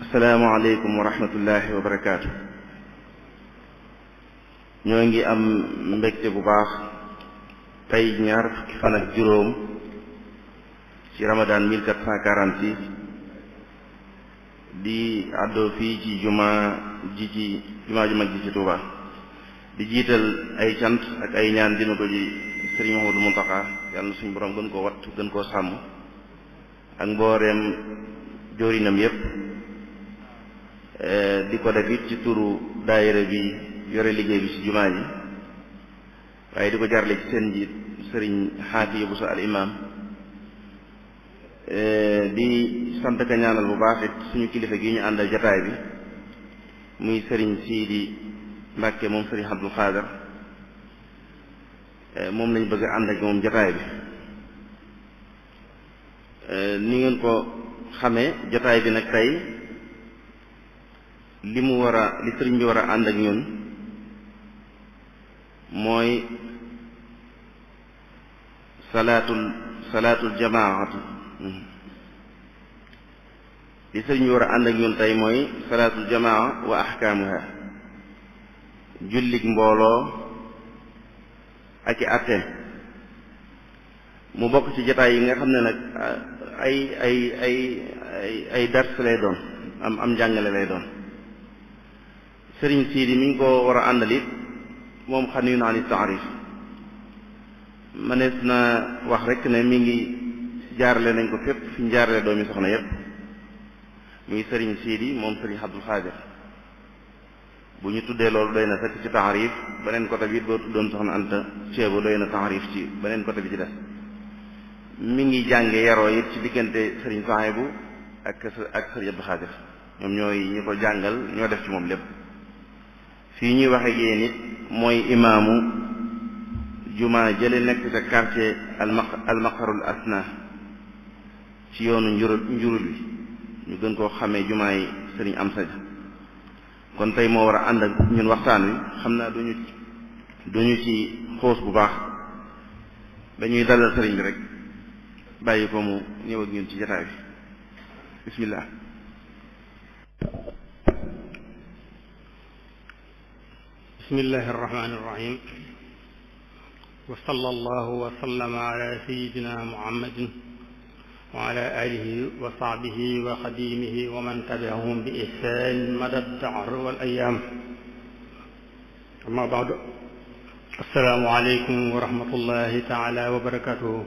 asalaamaaleykum wa rahmatullahi wa barakaatu. ñoo ngi am mbégte bu baax tey ñaar fukki fan ak juróom ci Ramadan 1446 di àddoo fii ci jumaa ju mag ji ci Touba di jiital ay cant ak ay ñaan dina ko ji Sëriñ Mouhamadou Mountakha yàlla na suñu borom gën koo wattu gën koo sàmm ak mbooreem jóorinam yépp di ko def it ci turu daayira bi yore liggéey bi ci jumaa ji waaye di ko jarle ci seen njiit sëriñ Xaafi Buso al imam di sant ka ñaanal bu baax it suñu kilifa gi ñu àndal jataay bi muy sëriñ Siidi Mbàkke moom sëriñ Abdul Xaadar moom lañ bëgg a ànd ak moom jataay bi ni ngeen ko xamee jataay bi nag tey li sëriñ bi war a ànd ak ñun mooy salaatul jamaatu li sëriñ bi war a ànd ak ñun tey mooy salaatul jamaa wa ahkaamuha jullig mbooloo ak i àtte mu bokk ci jataay yi nga xam ne nag ay dars lay doon am njàngale lay doon sëriñ Siidi mi ngi ko war a àndalit moom xam yu naa ni taarif mënees na wax rek ne mi ngi jaarale nañ ko fépp fi ñu jaarale doomi soxna yépp muy sëriñ Siidi moom sëriñ Abdul Xaadir bu ñu tuddee loolu doy na fekk ci taarif beneen côté bi it boo tuddoon soxna Anta Ceebo doy na taarif ci beneen côté bi ci des mi ngi jànge yaroo it ci diggante sëriñ Saahibu ak sëriñ Abdul Xaadir ñoom ñooy ñi ko jàngal ñoo def ci moom lépp fii ñuy waxe yéen it mooy imaamu jumaa jële nekk ca quartier almaqarul asna ci yoonu njurul bi ñu gën koo xamee jumaa yi sëriñ Amsa Ja kon tey moo war a ànd ak ñun waxtaan wi xam naa duñu ci xoos bu baax dañuy dalal sëriñ bi rek bàyyi ko mu ñëw ak ñun ci jataay bi bismillah bismillahi irrahmani irrahim wa sallallahu wa sallama ala sayidina muhammadin wa ala alihi wa sahbihi wa xadimihi wa man tabiahum bi ihsan mada dahr wal ayam amma baadu assalaamu aleykum wa rahmatullahi taala wa barakatuhu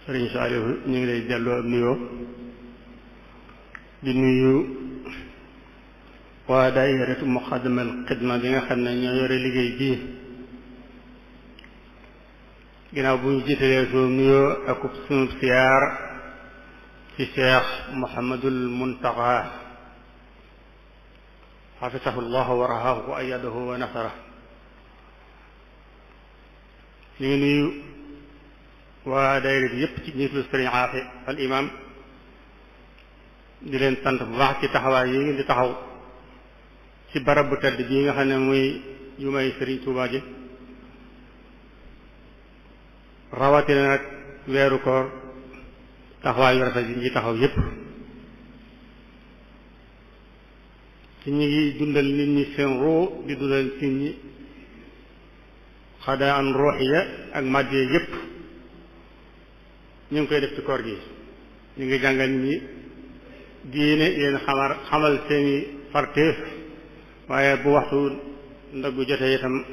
sëriñ Saalihu ñu ngi lay delloo nuyoo di nuyu waa daayiratu muqaddimal xidma bi nga xam ne ñoo yore liggéey bii ginnaaw bu ñu jiitalee sunu nuyoo ak sunu siyaar ci Cheikh Mouhamadul Muntaqa xafisahu llahu wa rahaahu wa ayadahu wa nasara ñu ngi nuyu waa daayira bi yépp ci njiitu sëriñ Aafi al imam di leen sant bu baax ci taxawaay yi ngeen di taxaw ci barab bu tedd bii nga xam ne muy jumay Sëriñ Tuubaa ji rawatina nag weeru koor taxawaay yu rafet yi ñi taxaw yépp ci ñi ngi dundal nit ñi seen ruu di dundal nit ñi xadaa an ruuxiya ak màddee yépp ñu ngi koy def ci koor gi ñu ngi jàngal nit ñi diine yéen xamal seeni farteef waaye bu waxtu ndaggu jotee itam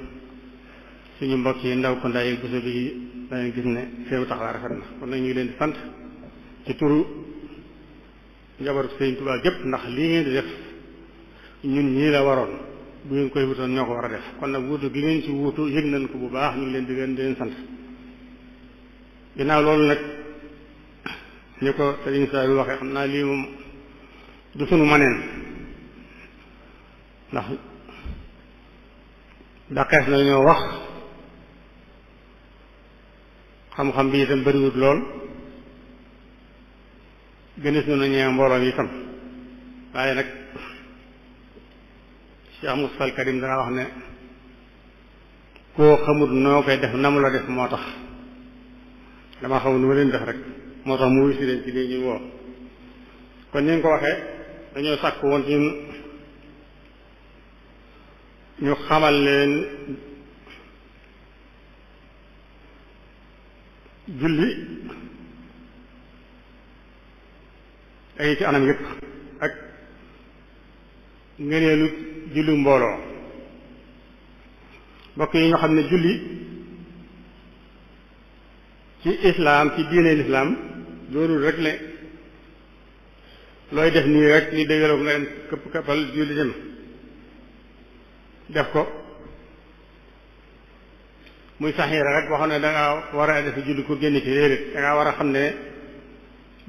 suñu mbokk yi ndaw ko nday bésu bi dañu gis ne seenu taxawaay rafet na kon nag ñu ngi leen di sant ci turu njabootu Sëriñ Tuubaa gépp ndax lii ngeen di def ñun ñii la waroon bu ngeen koy wutoon ñoo ko war a def kon nag wuutu gi ngeen ci wuutu yëg nañ ko bu baax ñu ngi leen di leen sant ginnaaw loolu nag ñu ko Sëriñ Saa bi waxee xam naa lii moom du sunu maneen ndax daqees na ñoo wax xam-xam bi itam bëriwut lool gënees na ñee mbooloo mi itam waaye nag Cheikh Moussa al Karim dana wax ne koo xamut noo koy def na mu la def moo tax dama xamul nu ma leen def rek moo tax mu wuy si leen ci lii ñu woo kon ni nga ko waxee dañoo sàkk woon ci ñun ñu xamal leen julli ay ci anam yëpp ak ngëneelu julli mbooloo mbokk yi nga xam ne julli ci islaam ci diine lislaam loolu rek ne looy def nii rek ni dëggaloo nga leen këpp këppal julli dem def ko muy saxiira rek boo xam ne danga war a def julli ko génn ci déedéet danga war a xam ne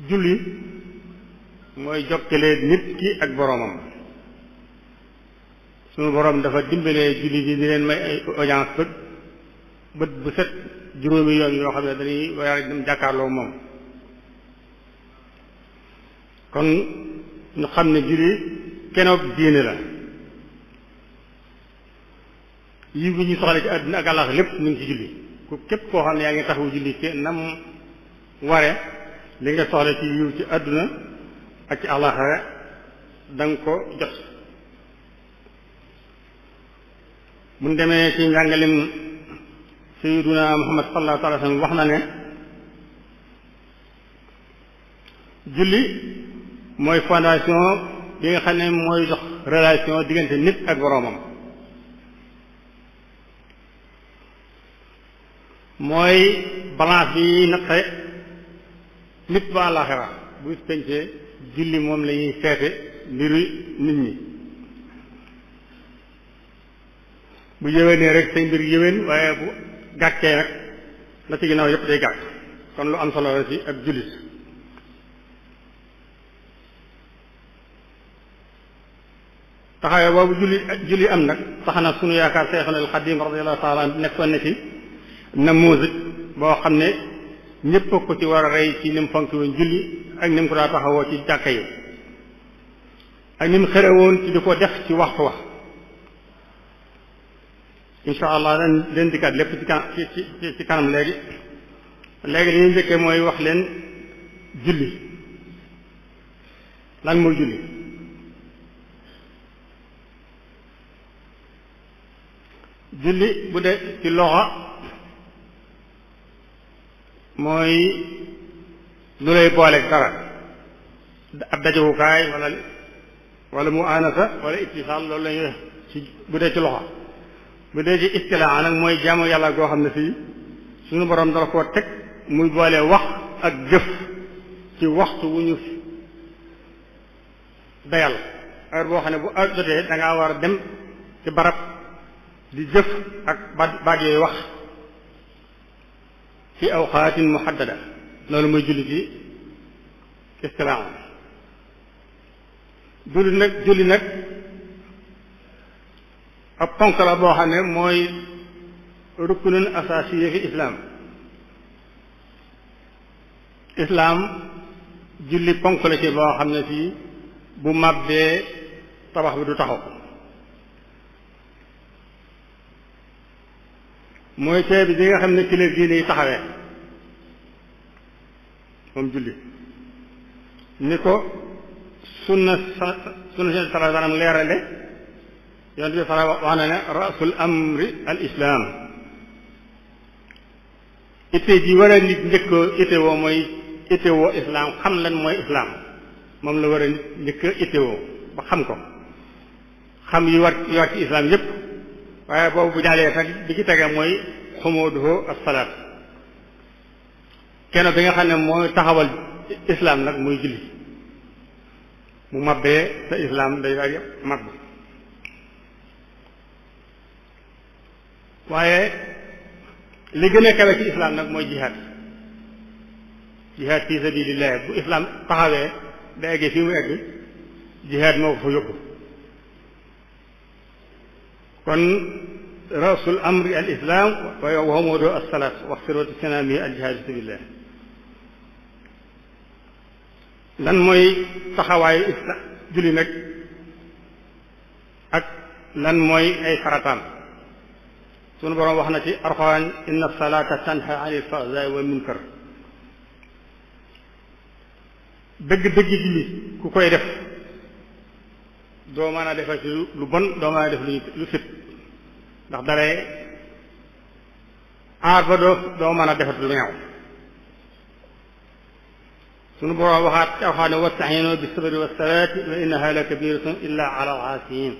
julli mooy jokkale nit ki ak boroomam sunu boroom dafa dimbalee julli di leen may ay audience bët bu set juróomi yoon yoo xam ne dañuy war a dem jàkkaarloo moom kon ñu xam ne julli kenoog diine la yi bi ñu soxla ci àdduna ak àllax lépp ñu ngi ci julli ku képp koo xam ne yaa ngi taxawu julli ke nam ware li nga soxla ci yiw ci àdduna ak ci àllaxira da nga ko jot mun demee ci njàngalim sayyiduna Muhammad sallallahu alayhi wa sallam wax na ne julli mooy fondation bi nga xam ne mooy dox relation diggante nit ak boroomam mooy balance bi natte nit ba àllaxira bu pencee julli moom la ñuy seete mbiru nit ñi bu yéwénee rek say mbir yéwén waaye bu gàccee nag la ci ginnaaw yépp day gàcc kon lu am solo la ci ak jullit taxawee boobu julli am nag tax na sunu yaakaar Seexuna al Xadiim radiyallahu taala nekkoon na ci namuusik boo xam ne ñépp ko ci war a rey ci ni mu fonk woon julli ak ni mu ko daa taxawoo ci jàkka yi ak ni mu xëre woon ci di ko def ci waxtu wax insha allah dañ leen dikkaat lépp ci kanam léegi li ñuy njëkkee mooy wax leen julli lan mooy julli julli bu dee ci loxo mooy lu lay booleeg dara ab dajewukaay wala mu anasa wala ittisaal loolu la ñuy ci bu dee ci loxo bu dee ci istilaa nag mooy jaamu yàlla goo xam ne fii suñu borom dala koo teg muy boole wax ak jëf ci waxtu wu ñu dayal heure boo xam ne bu heure jotee da ngaa war a dem ci barab di jëf ak baat yooyu wax fi awqaatin muhaddada loolu mooy julli ci istilaa julli nag ab ponk la boo xam ne mooy ruknun asaasiya fi islaam julli ponk la ci boo xam ne fii bu màbbee tabax bi du taxaw mooy tee bi nga xam ne ci la diine yi taxawee moom julli ni ko sunna sallallahu alayhi wa sallam leerale yonent bi sala wax na ne rasul amri al islaam itte ji war a nit njëkk ittewoo mooy ittewoo islaam xam lan mooy islaam moom la war a nit njëkk ittewoo ba xam ko xam yi war ci islaam yépp waaye boobu bu jàllee sax bi ci tege mooy xumuduhu as-salaat kenn bi nga xam ne mooy taxawal islaam nag muy julli mu mabbee sa islaam day daal yépp màbb waaye li gën a kawe ci islaam nag mooy jihaad fi sabilillah bu islaam taxawee da eggee fii mu egg jihaad moo ko fa yóbbu kon rasul amri al islam wa huwa as-salaat wa sirwatu sinami al jihaad fi sabilillah lan mooy taxawaayu islam julli nag ak lan mooy ay farataam sunu boroom wax na ci Alxuraan inna salaata tanha anil fahsaa'i wal munkar dëgg-dëgg julli ku koy def doo mën a defal ci lu bon doo mën a def lu fit ndax dalay aar ba doo mën a defat lu ñaaw sunu boroom waxaat ci alxuraan ne wasta'iinu bis sabri was salaati wa innahaa la kabiratun illaa ala al-xaasiin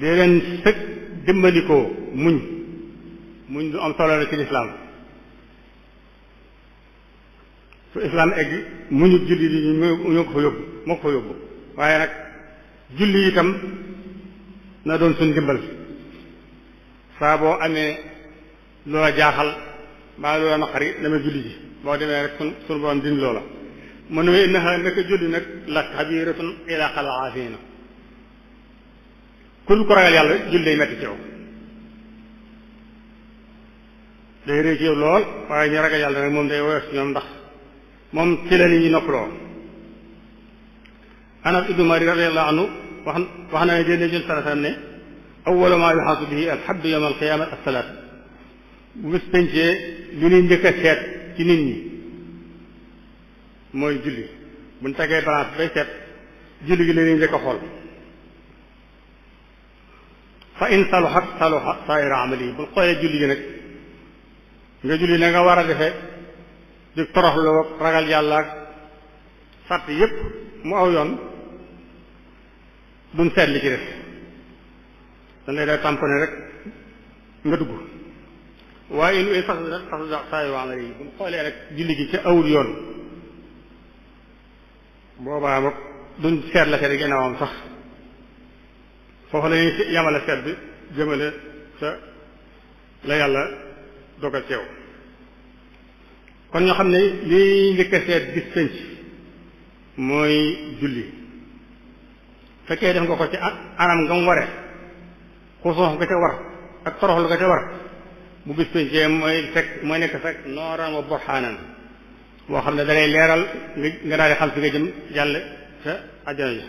dee leen sëg dimbandikoo muñ du am solo la ci lislaam fu islaam egg muñu julli di ñoo ko fa yóbbu waaye nag julli itam na doon suñ dimbal saa boo amee loola jaaxal mbaa loola naqari dama julli ji boo demee rek suñu borom dindi loola mu ne innaha naka julli nag la kabiratun ila xalaafiina ku ko ragal yàlla julli day metti ci yow day rëy ci yow lool waaye ñu ragal yàlla nag moom day woyof ci ñoom ndax moom ci la nit ñi noppaloo Anas ibnu Maalik radiyallahu anhu wax na ne dén jun sallam ne awwalu maa yuxaasu bihi alxabdu yawma alqiyaama assalaat bu bis pencee li ñuy njëkk a seet ci nit ñi mooy julli buñ tegee balance bay seet julli gi la ñuy njëkk a xool fa in saluxat saluxa saa'ira amali bu xoolee julli gi nag nga julli na nga war a defee di toroxlu ragal yàlla ak sàtt yépp mu aw yoon duñ seet li ci def dañ lay day tamponné rek nga dugg waaye in sax saa'ira amali bu xoolee rek julli gi ca awul yoon boobaa moom duñ seet la ca di ginnaawam sax foofu la ñuy yamale seet bi jëmale sa la yàlla dogal ci yow kon ñoo xam ne li njëkk a seet bis penc mooy julli fekkee def nga ko ci anam nga mu ware xusuux nga ca war ak toroxlu nga ca war bu bis pencee mooy nekk fekk nooran wa borxaanan boo xam ne dalay leeral nga daal di xam fi nga jëm jàll sa àjjana ji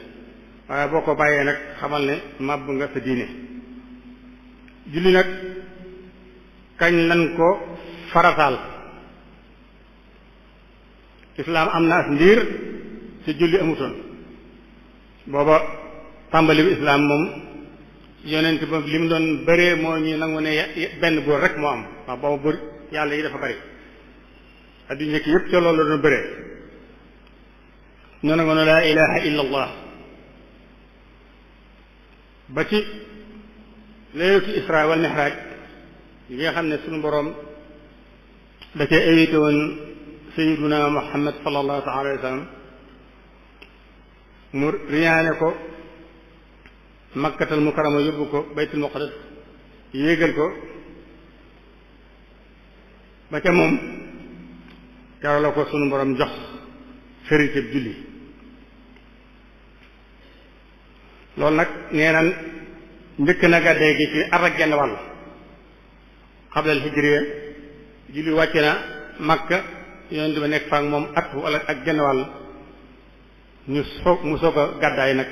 waaye boo ko bàyyee nag xamal ne màbb nga sa diine julli nag kañ lan ko farataal islaam am na as ndiir ci julli amutoon booba tàmbali bi islaam moom yonent ba li mu doon bëree moo ñu nangu ne benn buur rek moo am waaw booba buur yàlla yi dafa bëri addu njëkk yëpp ca loolu la doon bëree ñu nangu ne laa ilaha illa allah ba ci leylatu isra wal mihraj yi nga xam ne suñu boroom da cee évité woon sayyiduna muhammad sallallahu alayhi wa sallam mu riñaane ko makkatal mukarrama yóbbu ko baytul muqaddas yéegal ko ba ca moom keroog la ko sunu borom jox sërite julli loolu nag nee na njëkk na gàddee gi ci at ak genn wàll xablal hijriya julli wàcc na makka yonent ba nekk fa ak moom at wala ak genn wàll mu soog a gàddaay nag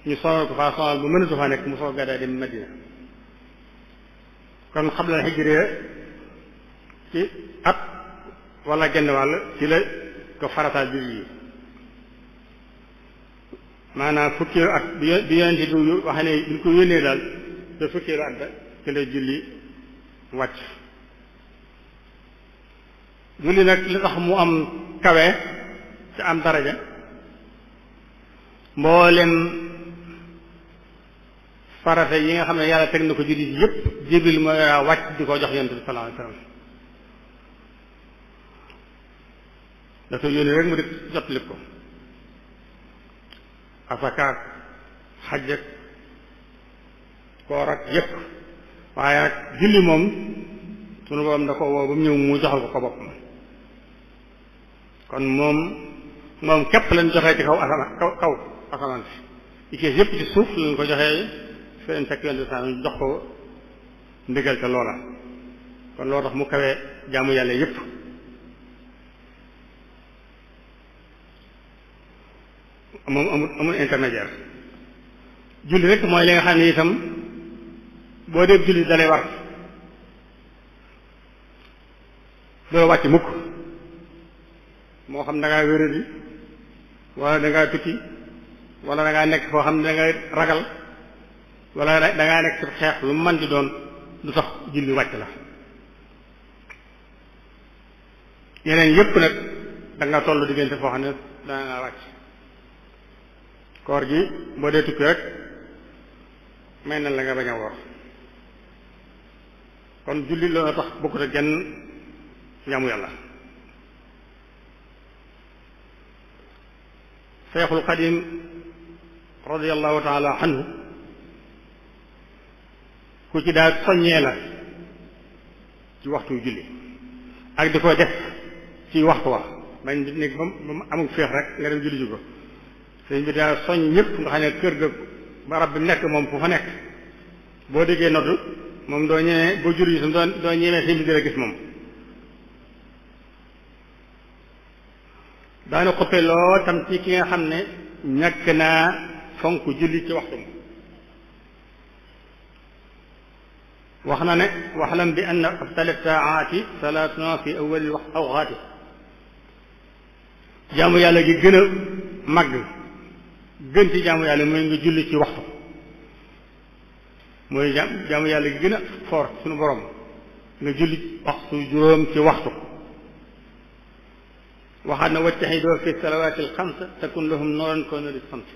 ñu sonal ko faa sonal bu mënatu faa nekk mu soog a gàddaay dem Madina kon xablal hijriya ci at wala genn wàll ci la ko farataal julli yi maanaam fukkeelu at bi yonent bi wax ne ñu ko yónnee daal te fukkeelu at ba ci la julli wàcc julli nag li tax mu am kawe te am daraja mboolem farata yi nga xam ne yàlla teg na ko julli yépp Jibril mooy wàcc di ko jox yonent bi sallallahu alayhi wasallam dafa yónni rek mu di jotali ko asakaak xaj ak koor ak yépp waaye nag julli moom sunu borom da ko woo ba mu ñëw mu joxal ko boppam kon moom képp lañ joxee ci kaw asamaan si ci kees yépp ci suuf lañ ko joxee feneen fekk yoon sa jox ko ndigal te loola kon loo tax mu kawee jaamu yàlla yépp moom amul intermédiaire julli rek mooy li nga xam ne itam boo dee julli dalay war doo wàcc mukk moo xam da ngaa wéradi wala da ngaa tukki wala da ngaa nekk foo xam ne da ngay ragal wala da ngaa nekk ci xeex lu mën di doon du tax julli wàcc la yeneen yépp nag da nga toll diggante foo xam ne dana nga wàcc koor gi boo dee tukki rek may na la nga bañ a woor kon julli loolu tax bokkut ak genn jaamu yàlla Seexul Xadiim radiyallahu taala anhu ku ci daal soññee la ci waxtu julli ak di ko def ci waxtu wa bañ di nekk ba mu amul féex rek nga dem julli ji ko sëñ bi daal soññ ñëpp nga xam ne kër ga barab bi nekk moom fu fa nekk boo déggee noddu moom doo ñëwee boo julli ji doo ñëwee sëñ bi di la gis moom daana xoppe loo tam ci ki nga xam ne ñàkk naa fonk julli ci waxtu wax na ne waxlam bi anna afdala saaati salaatuna fi awwali awqaati jaamu yàlla gi gën a màgg gën ci jaamu yàlla mooy nga julli ci waxtu mooy jaamu yàlla gi gën a fort suñu borom nga julli waxtu juróom ci waxtu waxaat na wajtahidoo fi salawaati alxamsa takun lahum nooran koona li sant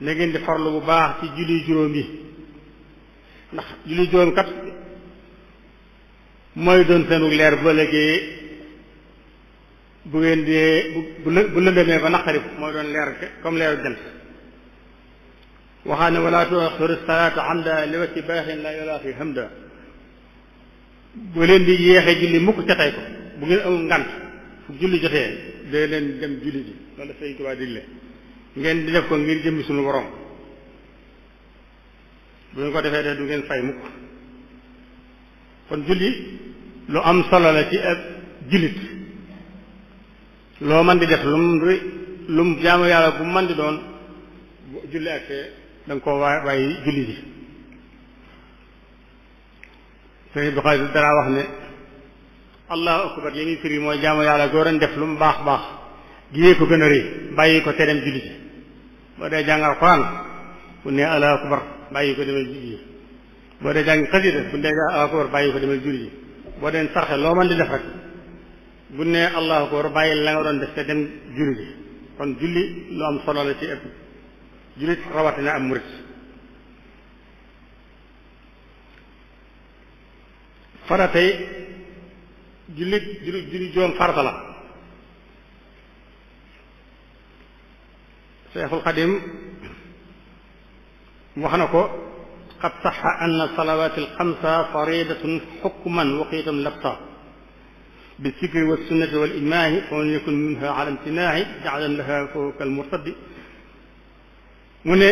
na ngeen di farlu bu baax ci julli juróom yi ndax julli juróom kat mooy doon seenu leer ba léegi bu ngeen di bu lëndëmee ba naqari mooy doon leer comme leeru jant waxaat ne wala tuaxiru salaata amda li wacci baaxin la yolaafi hamda bu leen di yéexe julli mukk ca tey ko bu ngeen amul ngant fu julli jotee dee leen dem julli ji loolu Sëriñ Tuubaa digle ngeen di def ko ngir jëmmi suñu borom bu ngeen ko defee de du ngeen fay mukk kon julli lu am solo la ci ab jullit loo mën di def lu mu jaamu yàlla bu mën di doon julli ak da nga koo bàyyi julli ji Sëriñ bi xaalis dara wax ne allahu akbar yi ngi firi mooy jaamu yàlla goo doon def lu mu baax baax giyee ko gën a rëy bàyyi ko te dem julli ji boo dee jàngal Alxuraan bu ne allahu akbar bàyyi ko demal julli ji boo dee jàng xasida bu ne allahu akbar bàyyi ko demal julli ji boo dee sarxe loo mën di def rek bu ne allahu akbar bàyyi la nga doon def te dem julli ji kon julli lu am solo la ci ëpp jullit rawatina am murit faratay julli juróom farata la Seexul Xadim wax na ko qad saxa anna salawaati alxamsa faridatun xukman waqiitan labta bi sikri wa sunnati wal ijmaahi fa man yakun minha ala imtinaahi jaalan laha fawqa al murtadi mu ne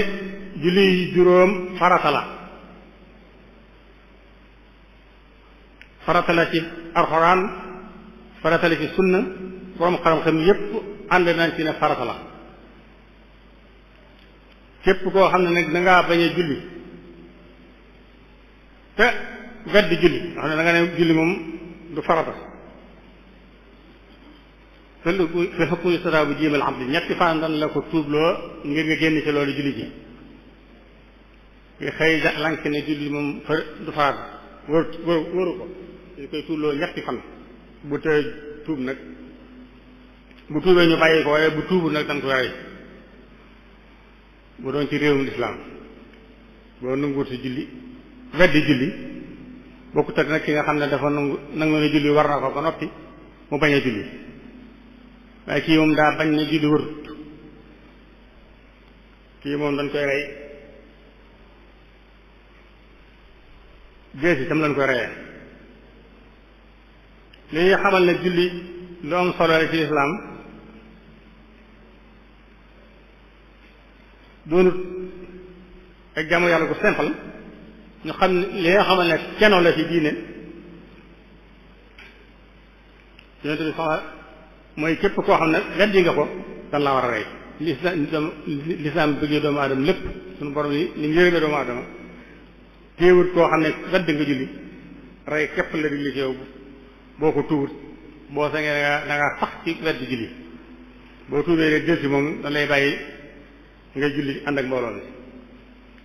julli juróom farata la farata la ci alxuraan farata la ci sunna borom xam-xam yépp ànd nañ ci ne farata la képp koo xam ne nag da ngaa bañ a julli te weddi julli nga xam ne da nga ne julli moom du farata te lu fi xukmu istira bu jéemal am ñetti fan dan la ko tuubloo ngir nga génn ci loolu julli ji nga xëy lank ne julli moom du farata wóoru ko dañ koy tuubloo ñetti fan bu tee tuub nag bu tuubee ñu bàyyi ko waaye bu tuubu nag dañ ko rey bu doon ci réewum lislaam boo nanguwut si julli weddi julli bokkut ak nag ki nga xam ne dafa nangu ne julli war na ko ba noppi mu bañ a julli waaye kii moom daa bañ ne julli warut kii moom dañ koy rey jeesi tam lañ koy reyee li ñuy xamal ne julli lu am solo la ci lislaam doonut ak jaamu yàlla gu simple ñu xam ne li nga xamal ne keno la ci diine yonente bi sax mooy képp koo xam ne weddi nga ko dan la war a rey lislaam bëggee doomu aadama lépp suñu borom yi ni mu yërëmee doomu aadama téewut koo xam ne weddi nga julli rey képp la di li ci yow boo ko tuubut boo sangee da nga sax ci wet di julli boo tuubee rek jël si moom da lay bàyyi ngay julli ànd ak mbooloo mi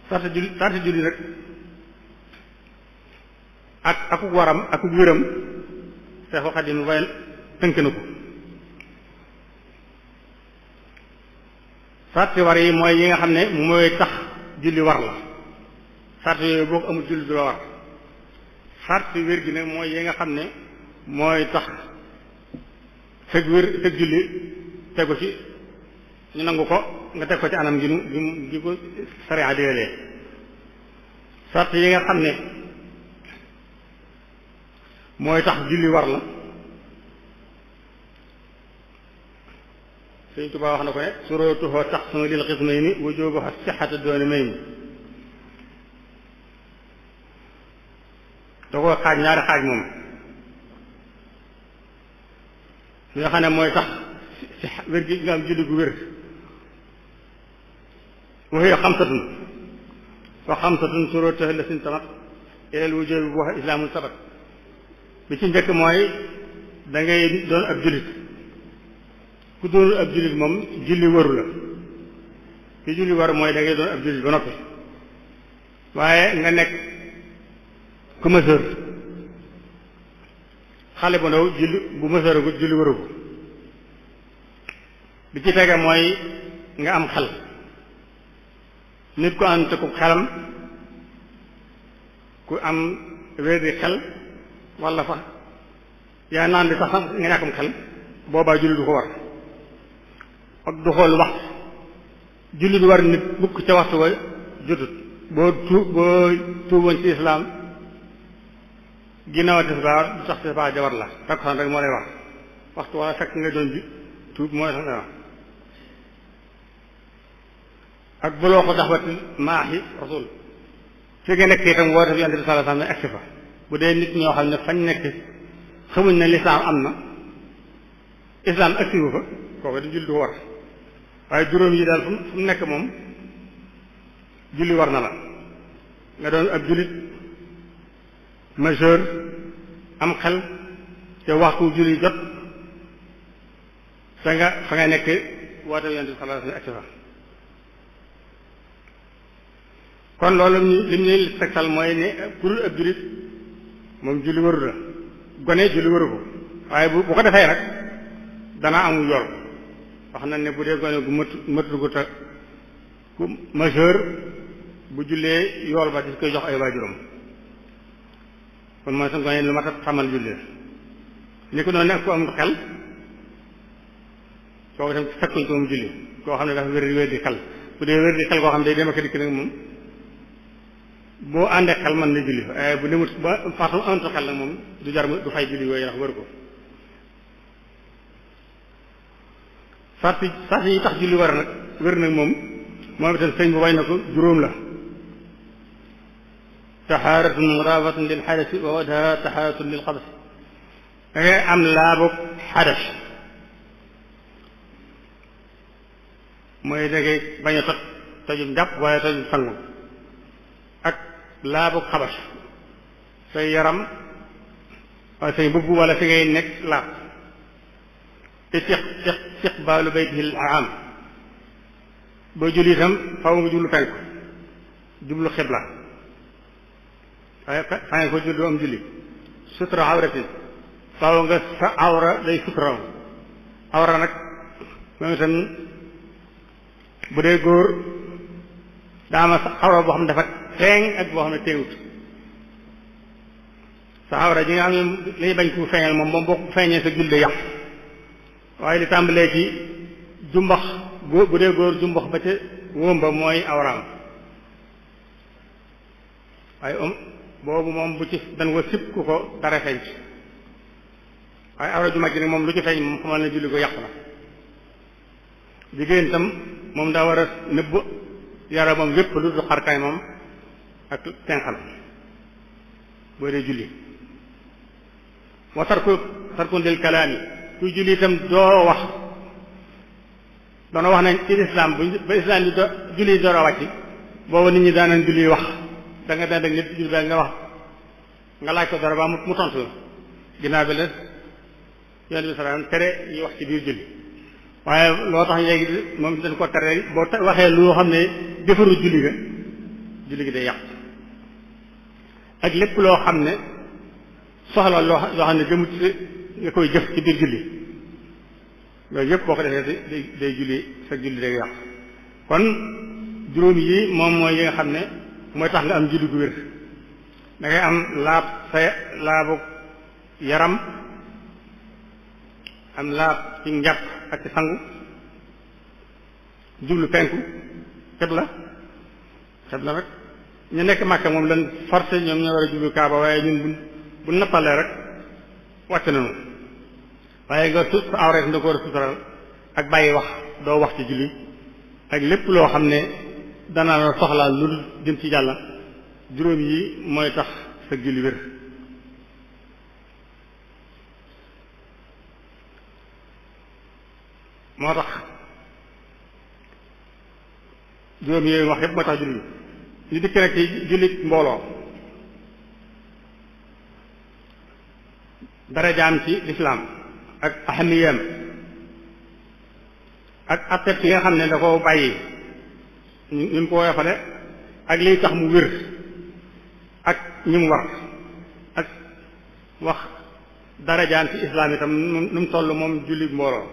sarti julli nag akuk waram akuk wéram Seexul Xadiim waaye tënk na ko sarti war yi mooy yi nga xam ne mooy tax julli war la sarti yooyu boo ko amul julli du la war sarti wér gi nag mooy yi nga xam ne mooy tax sëg wér sëg julli tegu ci ñu nangu ko nga teg ko ci anam gi ko sariya digalee sarti yi nga xam ne mooy tax julli war la Sëñ Tuubaa wax na ko ne surutuhu taqsimu lil qismayni wujubuha sihhatu dooni may ni da ko xaaj ñaari xaaj moom li nga xam ne mooy tax si wér gi nga am julli gu wér wa hiya xamsatun wa xamsatun surutuha lasin tamat ilal wujubi bu wax islaamun sabat bi ci njëkk mooy da ngay doon ab jullit ku doonul ab jullit moom julli waru la ki julli war mooy da ngay doon ab jullit ba noppi waaye nga nekk ku mësër xale bu ndaw julli bu mësëragu julli waru ko bi ci tege mooy nga am xel nit ku ànd ku xelam ku am wér di xel walla fa yaa naan di sax nga ñàkkam xel boobaa julli du ko war ak du xool waxtu julli du war nit bukk ca waxtu wa jotut boo tuuboon ci islaam ginnaaw tisbaar du tax tisbaar ja war la takkusaan rek moo lay wax waxtu wala fekk nga doon tuub moo lay tax lay wax ak buloo ko daxwati maaxi rasul fi nga nekk itam woote bi yonent bi sallallahu alayhi wasallam ne egsi fa bu dee nit ñoo xam ne fañ nekk xamuñ ne lislaam am na islaam agsiwu fa kooku di julli du war waaye juróom yi daal fu mu nekk moom julli war na la nga doon ab jullit majeur am xel te waxtu julli jot fa nga nekk woote yonent bi sallallahu alayhi wasallam agsi fa kon loolu li mu ne tegtal mooy ne pour ab jullit moom julli waru la gone julli waru ko waaye bu ko defee nag dana amul yool wax na ne bu dee gone gu mëtu gu ta ku majeur bu jullee yool ba di koy jox ay waajuram kon mooy sa gone lu ma ta xamal julli ni ko noonu nekk ku am xel kooku itam fekkuñ ko moom julli koo xam ne dafa wér di xel bu dee wér di xel koo xam ne day dem ak dikk nag moom boo àndee xel mën na julli waaye bu demut ba façon amatu xel nag moom du jar du fay julli yooyu ndax wër ko sarti yi tax julli war nag wér nag moom itam sëñ bu way na ko juróom la taxaaratun muraafatun lil xadasi wa wajha taxaaratun lil xabasi da ngay am laabu xadas mooy da ngay bañ a tojum njàpp waaye tojum sangu ak laabu xabas say yaram wala say mbubb wala fi ngay nekk laab istiqbaalu baytihil haram boo julli itam faw nga jublu penku jublu xibla waaye fa nga ko julli doo am julli sutura awratin faw nga sa awra day suturaw awra nag moom itam bu dee góor daa ma sa awra boo xam ne dafa feeñ ak boo xam ne teewut sa awra ji nga xam ne lañuy bañ ku feeñal moom boo feeñee sa julli yàq waaye li tàmbalee ci jumbax bu dee góor jumbax ba ca wóomba mooy awraam waaye boobu moom bu ci dan wa sib ku ko dara feeñ ci waaye awra ju mag ji nag moom lu ci feeñ moom xamal ne julli ko yàq na jigéen tam moom daa war a nëbb yaramam yépp lu du xarkaay moom ak tenxal boo dee julli wa tarku lil kalaami kuy julli itam doo wax doona wax nañ ci lislaam ba islaam yi julli door a wàcc booba nit ñi daanañ julli wax da nga daan nit julli ba nga wax nga laaj ko dara ba mu tontu ginnaaw bi la yonent bi sallallahu alayhi wasallam tere yi wax ci biir julli waaye loo tax léegi moom dañ ko tere boo waxee loo xam ne defaru julli gi day yàq ak lépp loo xam ne soxla loo xam ne jëmut nga koy jëf ci biir julli yooyu yëpp boo ko defee day julli sa julli day yàq kon juróom yi moom mooy yi nga xam ne mooy tax nga am julli gu wér da ngay am laab sa laabu yaram am laab ci njàpp ak ci sangu jublu penku xibla rek ñu nekk Màkka moom lan forcé ñoom ñoo war a jublu Kaaba waaye ñun bu nappalee rek wàcc nañu waaye nga su awreet nga ko war a sutural ak bàyyi wax doo wax ci julli ak lépp loo xam ne dana la soxlaa lu jëm ci yàlla juróom yi mooy tax sa julli wér moo tax juróom yooyu wax yépp mooy tax julli ñu dikk nag ci jullit mbooloo darajaam ci lislaam ak ahamiyam ak atteb yi nga xam ne da ko bàyyi ñu mu ko woyofale ak liy tax mu wér ak ñi mu war ak wax darajaam ci islaam itam nu mu toll moom jullit mbooloo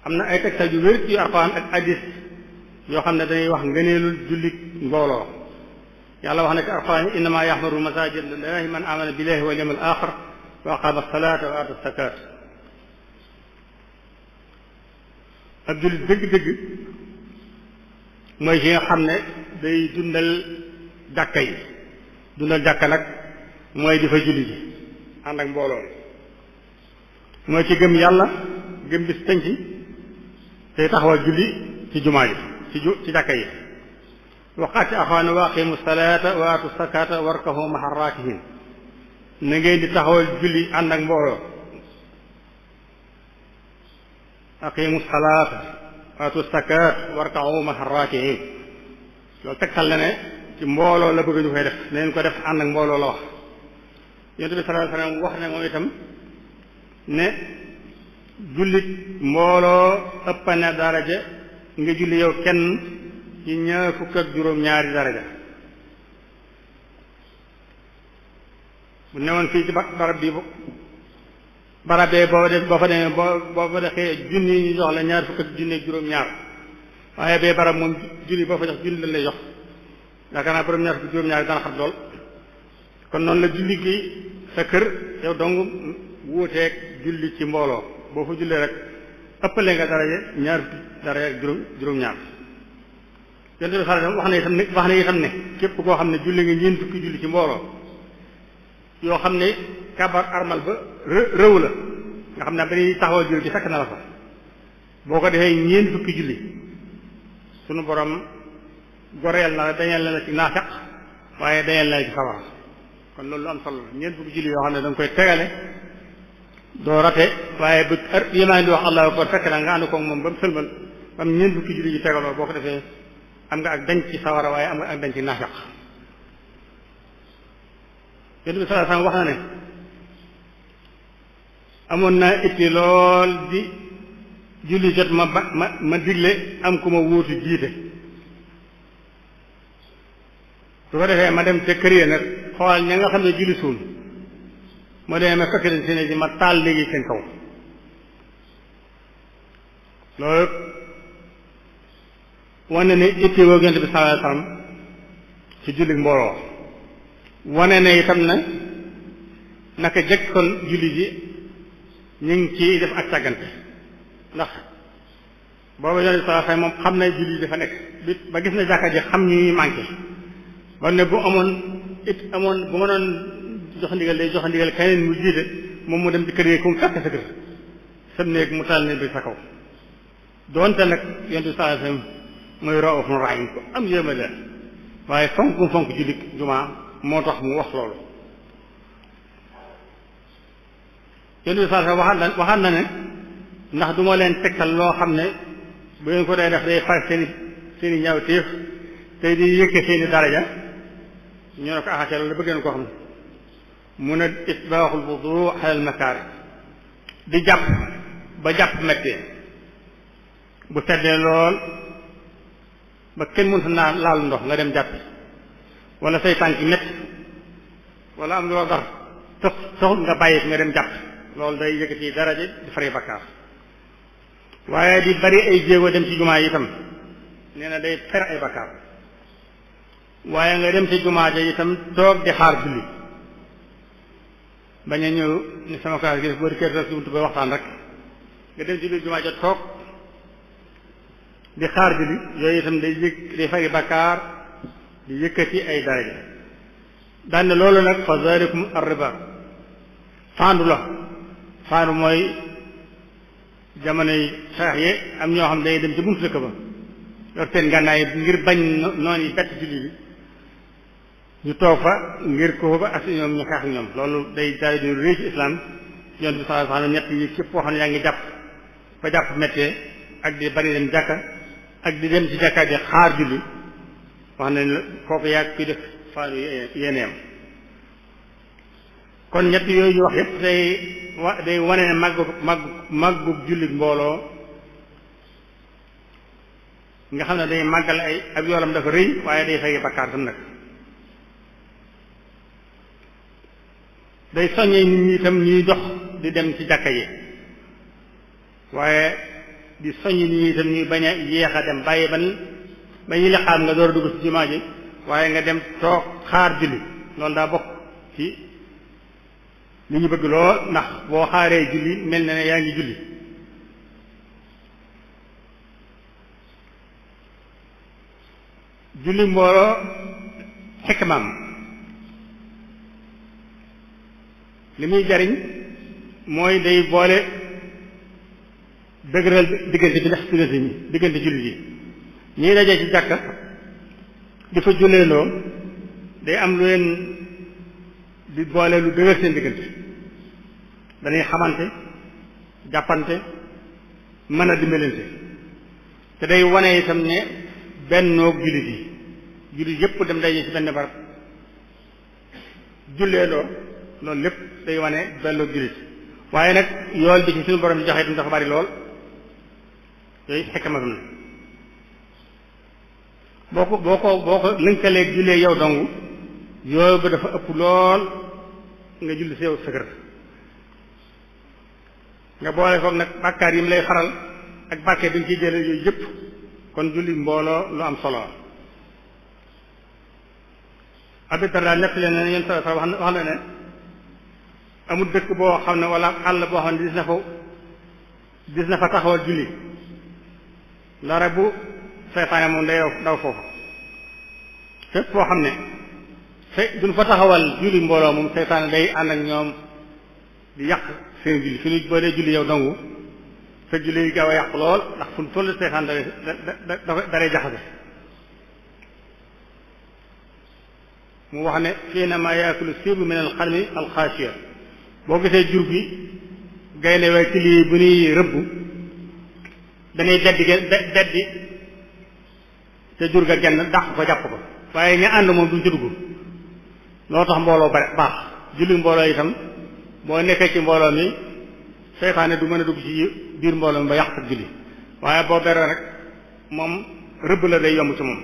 am na ay tegtal yu wér ci Alxuraan ak hadiis yoo xam ne dañuy wax ngëneelul jullit mbooloo yàlla wax na ci Alxuraan innamaa yaxmuru masaajida llaahi man aamana billaahi wal yawmil aaxir wa aqaama salaata wa aata zakaat ab jullit dëgg-dëgg mooy ki nga xam ne day dundal jàkka yi dundal jàkka nag mooy di fa julli ji ànd ak mbooloo mooy ci gëm yàlla gëm bis penc tey taxawal julli ci jumaa ji ci jàkka yi waxaat ci axawaane wa aqimu salaata wa aatu zakaata warkahu ma'a raakihiin na ngeen di taxawal julli ànd ak mbooloo aqimu salaata wa aatu zakaata warkahu ma'a raakihiin loolu tegtal na ne ci mbooloo la bëgg ñu koy def na ngeen ko def ànd ak mbooloo la wax Yonent bi sallallahu alayhi wa sallam wax ne moom itam ne jullit mbooloo ëpp na daraja nga julli yow kenn ci ñaar fukk ak juróom-ñaari daraja bu newoon fii ci barab bi barab bee boo fa demee boo fa defee junni ñu jox la ñaar fukk ak junni ak juróom-ñaar waaye bee barab moom julli boo fa jox julli lañ lay jox yaakaar naa borom ñaar fukk juróom-ñaari dana xat lool kon noonu la julli gi sa kër yow dong wuuteeg julli ci mbooloo boo fa jullee rek ëppale nga daraja ñaar daraja ak juróom-ñaar Yonent bi sallallahu alayhi wasallam wax na itam ne képp koo xam ne julli nga ñeent fukki julli ci mbooloo yoo xam ne kabar armal ba rëw la nga xam ne ba ñuy taxawal julli ci fekk na la fa boo ko defee ñeent fukki julli sunu borom goreel na la dañeel na la ci naafeq waaye dañeel na la ci sawara kon loolu lu am solo la ñeent fukki julli yoo xam ne da nga koy tegale doo rate waaye bu yémaa di wax allahu akbar fekk na nga ànd ko moom ba mu sëlmal ba mu ñeent fukki julli yu tegaloo boo ko defee am nga ak dañ ci sawara waaye am nga ak dañ ci naafeq Yonent bi sallallahu alayhi wasallam wax na ne amoon naa itti lool di julli jot ma digle am ku ma wuutu jiite su ko defee ma dem ca kër ya nag xool ña nga xam ne julli suul ma demee ma fekk leen seen ji ma taal léegi seen kaw loolu wane ne itti woo Yonent bi sallallahu alayhi wasallam ci julli mbooloo wane ne itam na naka jëkk kon julli ji ñu ngi ci def ak càggante ndax booba Yonent bi sallallahu alayhi wasallam moom xam na julli dafa nekk ba gis na jàkka ji xam ñuy manqué ba ne bu ma doon jox ndigal day jox ndigal keneen mu jiite moom mu dem ci kër yi ku mu fekk sa kër sam néeg mu taal ne bi sa kaw doonte nag Yonent bi sallallahu alayhi wasallam mooy raufun rahim ko am yéema la waaye fonk julli jumaa moo tax mu wax loolu Yonent bi sallallahu alayhi wasallam waxaat na ne ndax du ma leen tegtal loo xam ne bu ngeen ko dee def day far seeni ñaaw téef tey di yëkke seeni daraja ñu ne ko axacee loolu bëgg ngeen koo xam ne mun a isbaaxul wudu alal makaari di jàpp ba jàpp mettee bu seddee lool ba kenn mënta naa laal ndox nga dem jàppi wala say tànk métti wala am loo dar soxul nga bàyyi nga dem jàpp loolu day yëkkati daraja di fari bakkaar waaye di bari ay jéego dem ci jumaa yi itam nee na day fer ay bakkaar waaye nga dem ci jumaa ja itam toog di xaar julli bañ a ñëw ni sama classe gi def boo di kër ci buntu ba waxtaan rek nga dem ci biir jumaa ja toog di xaar julli yooyu itam day fari bakkaar di yëkkati ay daraja daan ne loolu nag fa zalikum ar-riba faandu la faandu mooy jamonoy saax yi am ñoo xam day dem ci buntu dëkk ba yor seen gànnaay ngir bañ noonu yi bett julli bi ñu toog fa ngir ko ba ak ñoom ñu xeex ak ñoom loolu day daal di réy ci islam yonent bi sallallahu alayhi wasallam ñett yi képp koo xam ne yaa ngi jàpp ba jàpp méttee ak di bari dem jàkka ak di dem ci jàkka di xaar julli wax ne kooku yaa kuy def faanu yéeneem kon ñett yooyu ñu wax yépp day wane ne màggu jullit mbooloo nga xam ne day màggal ay ab yoolam dafa rëy waaye day fay bakkaar tam nag day soññee nit ñi itam ñuy dox di dem ci jàkka yi waaye di soññ nit ñi itam ñuy bañ a yéex a dem bàyyi ba ñu liqaam nga door a dugg ci jumaa ji waaye nga dem toog xaar julli loolu daa bokk ci li ñu bëgg lool ndax boo xaaree julli mel na ne yaa ngi julli julli mbooloo xikmaam li muy jariñ mooy day boole dëgëral diggante bi ndax diggante julli yi ñiy dajee ci jàkka di fa julleendoo day am lu leen di boole lu dëgër seen diggante dañuy xamante jàppante mën a dimbalante te day wane itam ne bennoog jullit yi jullit yépp dem dajee ci benn barab julleendoo loolu lépp day wane bennoog jullit waaye nag yool bi ci suñu borom di joxe itam dafa bari lool yooyu xekmatum la boo ko lënkaleeg jullee yow dong yooyu ba dafa ëpp lool nga julli si yow sa kër nga boole koog nag bàkkaar yi mu lay faral ak barke bi nga ciy jëlee yooyu yëpp kon julli mbooloo lu am solo Abi Darda nekk leen ne yéen sa wax na ne amul dëkk boo xam ne wala àll boo xam ne gis na fa taxawal julli lare bu seytaane moom day daw foofu fépp foo xam ne duñ fa taxawal julli mbooloo moom seytaane day ànd ak ñoom di yàq seen julli fi ñu boo dee julli yow dongu sa julli yi gaaw a yàq lool ndax fu toll seytaan dalay jaxase mu wax ne fii na ma yaakulu sibu min al xalmi al xaasiya boo gisee jur gi gaynde waaye ci lii bu ñuy rëbb dañuy beddi te jur ga genn dàq ko jàpp ko waaye ña ànd moom duñ ci dugg loo tax mbooloo baax julli mbooloo itam boo nekkee ci mbooloo mi seytaane du mën a dugg ci biir mbooloo mi ba yàq ak julli waaye boo beroo rek moom rëbb la day yomb ci moom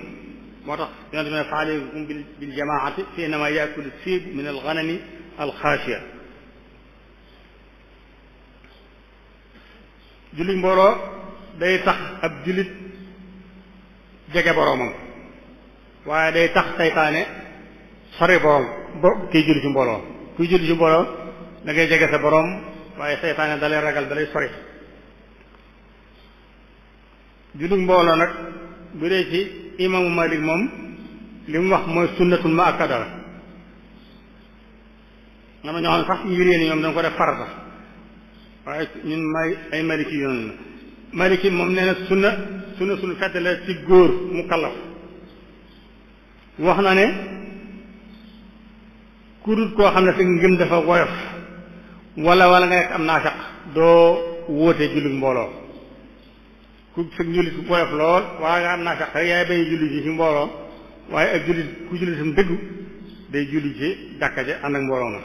moo tax yonent bi ne fa alaykum bil jamaati fi innama yaakulu siib min al ganami al xaasiya julli mbooloo day tax ab jullit jege boroomam waaye day tax seytaane sori boroom kiy julli ci mbooloo kuy julli ci mbooloo da ngay jege sa boroom waaye seytaane dalay ragal dalay sori julli mbooloo nag bu dee ci imaamu Malik moom li mu wax mooy sunnatul muakkada nga ma ñoo xam ne sax ngir yéen ñoom dañ ko def farata waaye ñun ay maliki yoon la maliki moom nee na sunna suñu fedd la ci góor mu kallaf wax na ne ku dul koo xam ne sa ngëm dafa woyof wala nga nekk am naafeq doo wóote julli mbooloo ku sa jullit woyof lool waaye nga am naafeq rek yaay bañ julli ji ci mbooloo waaye ak jullit ku jullitam dëggu day julli ci jàkka ja ànd ak mbooloo ma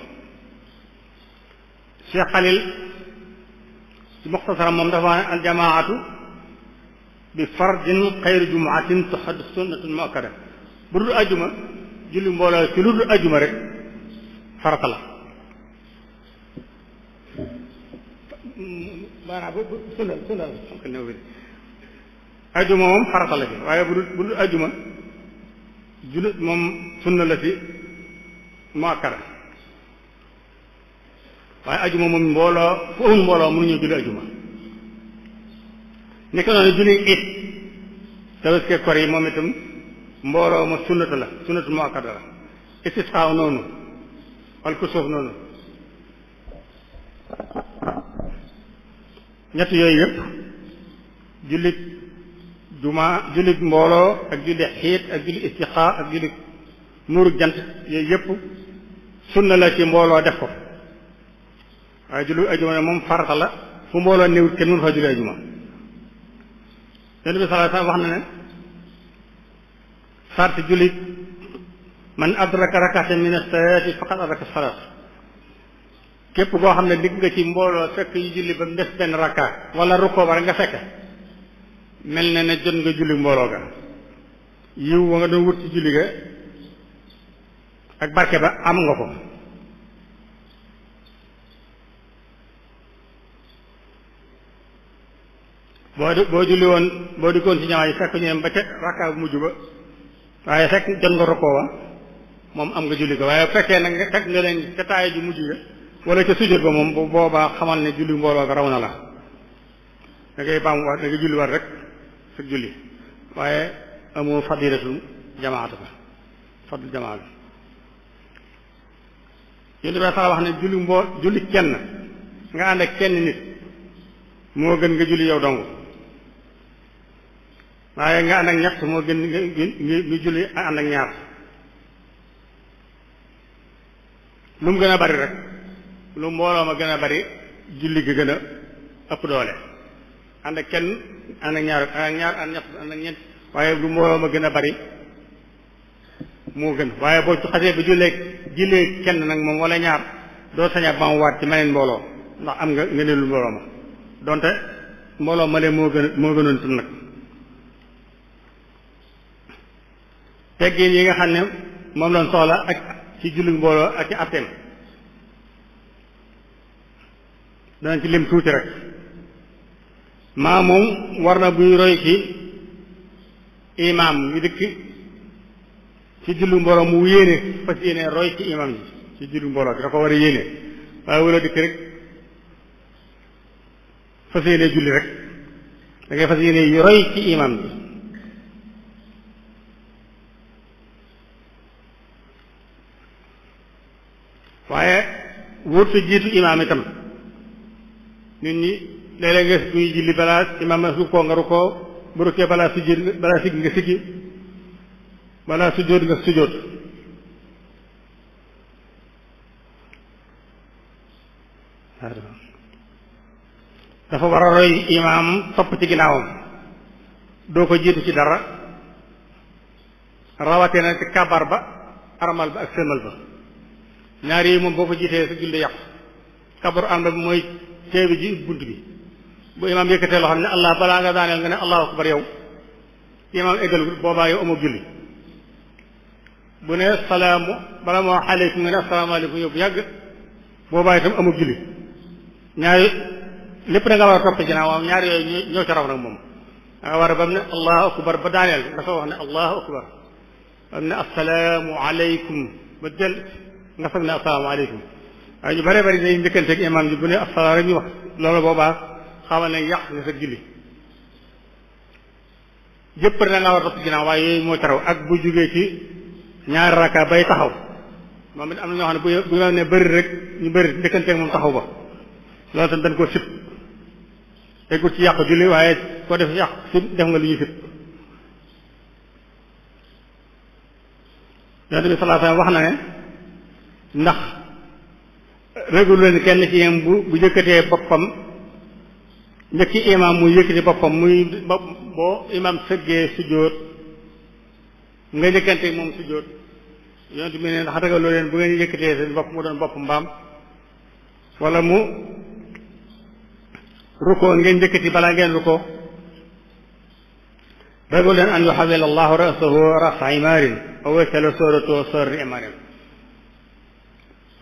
Cheikh Khalil ci muxtasaram moom dafa wax ne aljamaatu bi fardin xayru jumuatin tuhaddu sunnatun muakkada bu dul ajjuma julli mbooloo ci lu dul ajjuma rek farata la maanaam sunna la xam nga néew ajjuma moom farata la ci waaye bu dul ajjuma julli moom sunna la ci muakkada waaye ajuma moom mbooloo fu amul mbooloo mënuñu julli ajuma nekk noonu julli it tabaski kor yi moom itam mbooloo ma sunnatu la sunnatu muakkada la istisqaa noonu wal kusuuf noonu ñett yooyu yëpp jullit juma jullit mbooloo ak julli xiit ak julli istisqaa ak julli nuuru jant yooyu yëpp sunna la ci mbooloo def ko waaye julli ajuma ne moom farata la fu mbooloo néewut kenn mënu fa julli ajuma yonent bi sallallahu alayhi wasallam wax na ne sarti jullit man adraka rak'atan min as-salaati faqad adraka as-salaat képp koo xam ne digg nga ci mbooloo fekk yu julli ba mu des benn rakka wala rukkoo ba rek nga fekk mel na ne jot nga julli mbooloo ga yiw wa nga doon wut ci julli ga ak barke ba am nga ko boo julli woon boo dikkoon ci jamaa yi fekk ñu ba ca rakka bu mujj ba waaye fekk jot nga rokkoo wa moom am nga julli ko waaye fekkee nag nga fekk nga leen ca taaya ju mujj ga wala ca sujjóot ba moom bu boobaa xamal ne julli mbooloo ga raw na la da ngay baam waat da nga julli waat rek sa julli waaye amoo fadilatul jamaatu ba fadlu jamaatu yéen ba sax wax ne julli kenn nga ànd ak kenn nit moo gën nga julli yow dong waaye nga ànd ak ñett moo gën nga julli ànd ak ñaar lu mu gën a bari rek lu mbooloo ma gën a bari julli gi gën a ëpp doole ànd ak kenn ànd ak ñaar ànd ñett ànd ak ñeent waaye lu mbooloo ma gën a bari moo gën waaye boo ci xasee ba jullee kenn nag moom wala ñaar doo saña ba mu waat ci meneen mbooloo ndax am nga ne lu mbooloo ma donte mbooloo ma lee moo gënoon tun nag teggin yi nga xam ne moom lañ soxla ak ci julli mbooloo ak ci atteem danañ ci lim tuuti rek maa moom war na buy roy ci imaam yu dikk ci julli mbooloo mu yéene fas yéene roy ci imaam yi ci julli mbooloo bi da ko war a yéene waaye wala dikk rek fas yéene julli rek da ngay fas yéene roy ci imaam bi waaye wóor sa jiitu imaam itam nit ñi léeg-léeg nga ñuy julli balaa imaam a rukkoo nga rukkoo bu rukkee balaa sigg nga siggi balaa sujjóot nga sujjóot dafa war a roy imaam topp ci ginnaawam doo ko jiitu ci dara rawatee na ci kabar ba armal ba ak sëlmal ba ñaar yi moom boo ko jiitee sa julli yàqu kabaru armal bi mooy teebi ji bunt bi bu imaam yëkkatee loo xam ne allah balaa nga daaneel nga ne allahu akbar yow imaam eggalul boobaa yow amoo julli bu ne salaamu bala moo aleykum nga ne asalaamaaleykum yow bu yàgg boobaa itam amoo julli ñaari lépp da nga war a topp ginnaawam ñaar yooyu ñoo ca raw nag moom da nga war a ba mu ne allahu akbar ba daaneel dafa wax ne allahu akbar ba mu ne asalaamu aleykum ba del nga foog ne asalaamu aleykum waaye ñu bare bari day njëkkanteeg imaam ji bu ne asalaam rek ñu wax loolu boobaa xamal ne yàq nga sa julli jëpp da nga war a topp ginnaaw waaye yooyu moo ca raw ak bu jógee ci ñaari raka bay taxaw moom it am na ñoo xam ne bu ne bëri rek ñu bëri njëkkanteeg moom taxaw ba loolu tam dañ koo sib eggul ci yàqu julli waaye koo def yàqu sib def nga lu ñuy sib yonent bi sallallahu alayhi wasallam wax na ne ndax régul leen kenn ci yéen bu yëkkatee boppam njëkki imaam muy yëkkati boppam muy boo imaam sëggee sujjóot nga njëkkante moom sujjóot yonent bi ne ndax ragaloo leen bu ngeen yëkkatee seen bopp mu doon bopp mbaam wala mu rukkoo ngeen njëkkati balaa ngeen rukkoo ragal leen an yuxawil allahu rasahu rasa imaarin aw wasala sóoratoo sóorati imaarin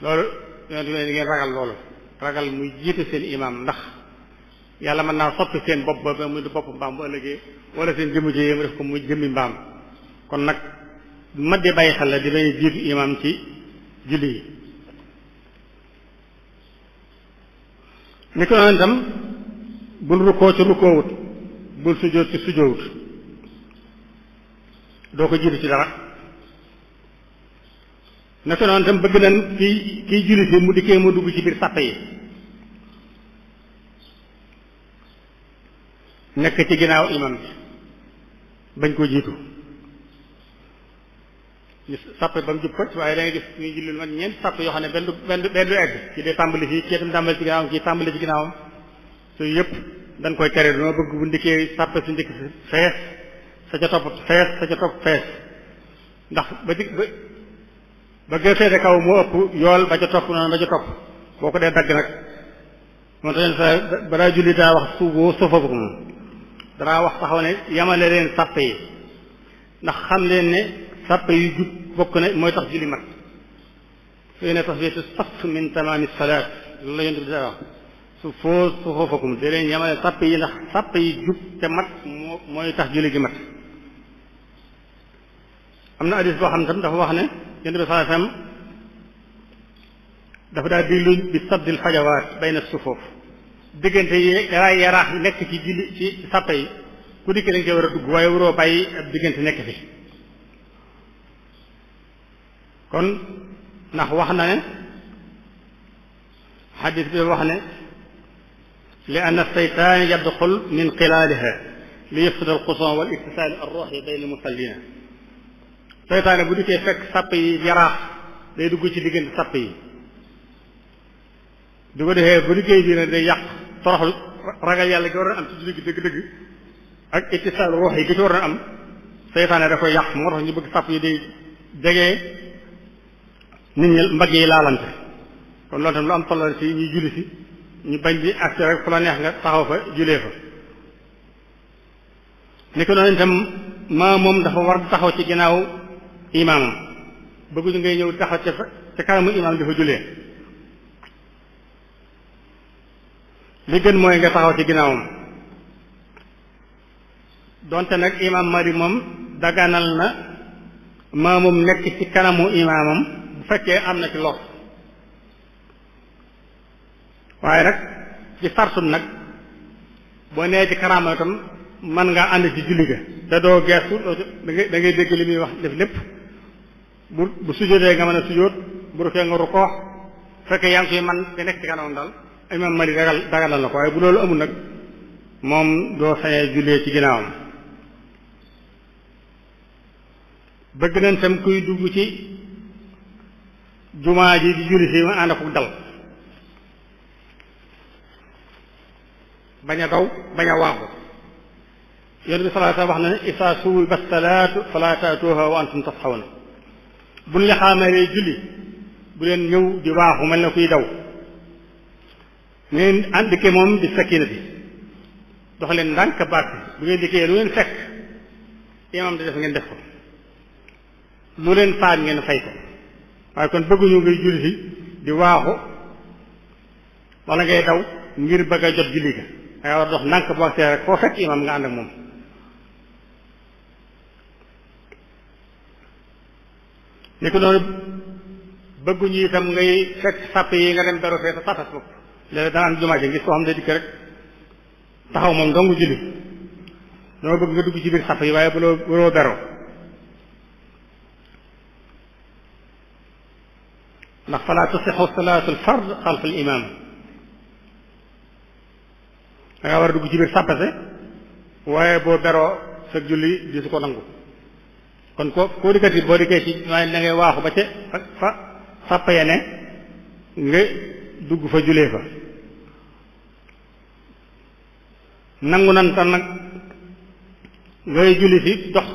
loolu yonent bi ngeen ragal loolu ragal muy jiitu seen imaam ndax yàlla mën naa soppi seen bopp ba muy du bopp mbaam bu ëllëgee wala seen jëmm ji mu def ko muy jëmmi mbaam kon nag mat di bàyyi xel la di bañ jiitu imaam ci julli yi ni ko noonu itam bul rukkoo ci rukkoowut bul sujjóot ci sujjóowut doo ko jiitu ci dara ni ko noonu itam bëgg nañ kiy julli si mu dikkee mu dugg ci biir sàppe yi nekk ci ginnaaw imam bi bañ koo jiitu ñu sàppe ba mu jub ko waaye da ngay gis ñuy julli man ñeent sàppe yoo xam ne benn du egg ci dee tàmbali fii kii itam tàmbali ci ginnaawam kii tàmbali ci ginnaawam sooyu yëpp dañ koy tere dama bëgg bu ndikkee sàppe su njëkk fees sa ca topp fees sa ca topp fees ndax ba gën feete kaw moo ëpp yool ba ca topp noonu ba ca topp boo ko dee dagg nag moo tax sa balaa julli daa wax suufoo sofabu ko moom danaa wax taxaw ne yamale leen sàppe yi ndax xam leen ne sàppe yu jub bokk na mooy tax julli mat fii ne tasbiyatu saf min tamaami salaat loolu la yonent bi daa wax su foo sufufakum da leen yamale sàppe yi ndax sàppe yi jub te mat mooy tax julli gi mat am na hadis boo xam ne tam dafa wax ne yonent bi sallallahu alayhi wasallam dafa daa diglu bi saddil fajawaat bayna sufuf diggante yaraax yi nekk ci julli ci sàppe yi ku dikk dañ koy war a dugg waaye waroo bàyyi ab diggante nekk fi kon ndax wax na ne xadis bi wax ne li anna seytaan yadxul min xilaaliha li yafsida alxuson wal ittisaal arruuxi bayna musallina seytaane bu dikkee fekk sàpp yi yaraax day dugg ci diggante sàpp yi du ko defee bu dikkee bii nag day yàq toroxlu ragal yàlla gi war a am ci julli gi dëgg-dëgg ak ittisaal ruux yi gi ci war a am seytaane da koy yàq moo tax ñu bëgg sàpp yi day jege nit ñi mbagg yi laalante kon loolu tam lu am solo ci ñuy julli si ñu bañ di agsi rek fu la neex nga taxaw fa julee fa ni ko noonu itam maa moom dafa war taxaw ci ginnaaw imaamam bëgguñu ngay ñëw taxaw ca kanamu imaam dafa julee li gën mooy nga taxaw ci ginnaawam donte nag imaam Malik moom daganal na maa moom nekk ci kanamu imaamam bu fekkee am na ci lor waaye nag ci sartum nag boo nee ci kanaama itam mën ngaa ànd ci julli ga te doo geestu da ngay dégg li muy wax def lépp bu sujjóotee nga mën a sujjóot bu rukkee nga rukkoo fekkee yaa ngi koy man te nekk ci kanamam daal imaam Malik daganal na ko waaye bu loolu amul nag moom doo sañee jullee ci ginnaawam bëgg nañ tam kuy dugg ci jumaa ji di julli si ma ànd ak dal bañ a daw bañ a waaxu yonent bi sallallahu alayhi wasallam wax na ne isaa suwiba salaatu falaa taatuuha wa antum tasxawna buñ la xaamaree julli bu leen ñëw di waaxu mel na kuy daw ngeen ànd dikkee moom di sakinati dox leen ndànk baat bi bu ngeen dikkee lu leen fekk imam di def ngeen def ko lu leen faat ngeen fay ko waaye kon bëgguñu ngay julli si di waaxu wala ngay daw ngir bëgg a jot julli ga danga war a dox ndànk boo see rek foo fekk imam nga ànd ak moom ni ko noonu bëgguñu itam ngay fekk sàpp yi nga dem beru fee sa sàppas bopp léegi dana am jumaa ji ngis koo xam ne dikk rek taxaw moom dong julli dama bëgg nga dugg ci biir sàpp yi waaye buloo beroo ndax falaa tasixu salaatu alfard xalfa al imam da nga war a dugg ci biir sàppase waaye boo beroo sa julli di su ko nangu kon koo dikkati boo dikkee ci waaye da ngay waaxu ba ca fa sàpp ya ne nga dugg fa julee fa nangu nan tam nag ngay julli si dox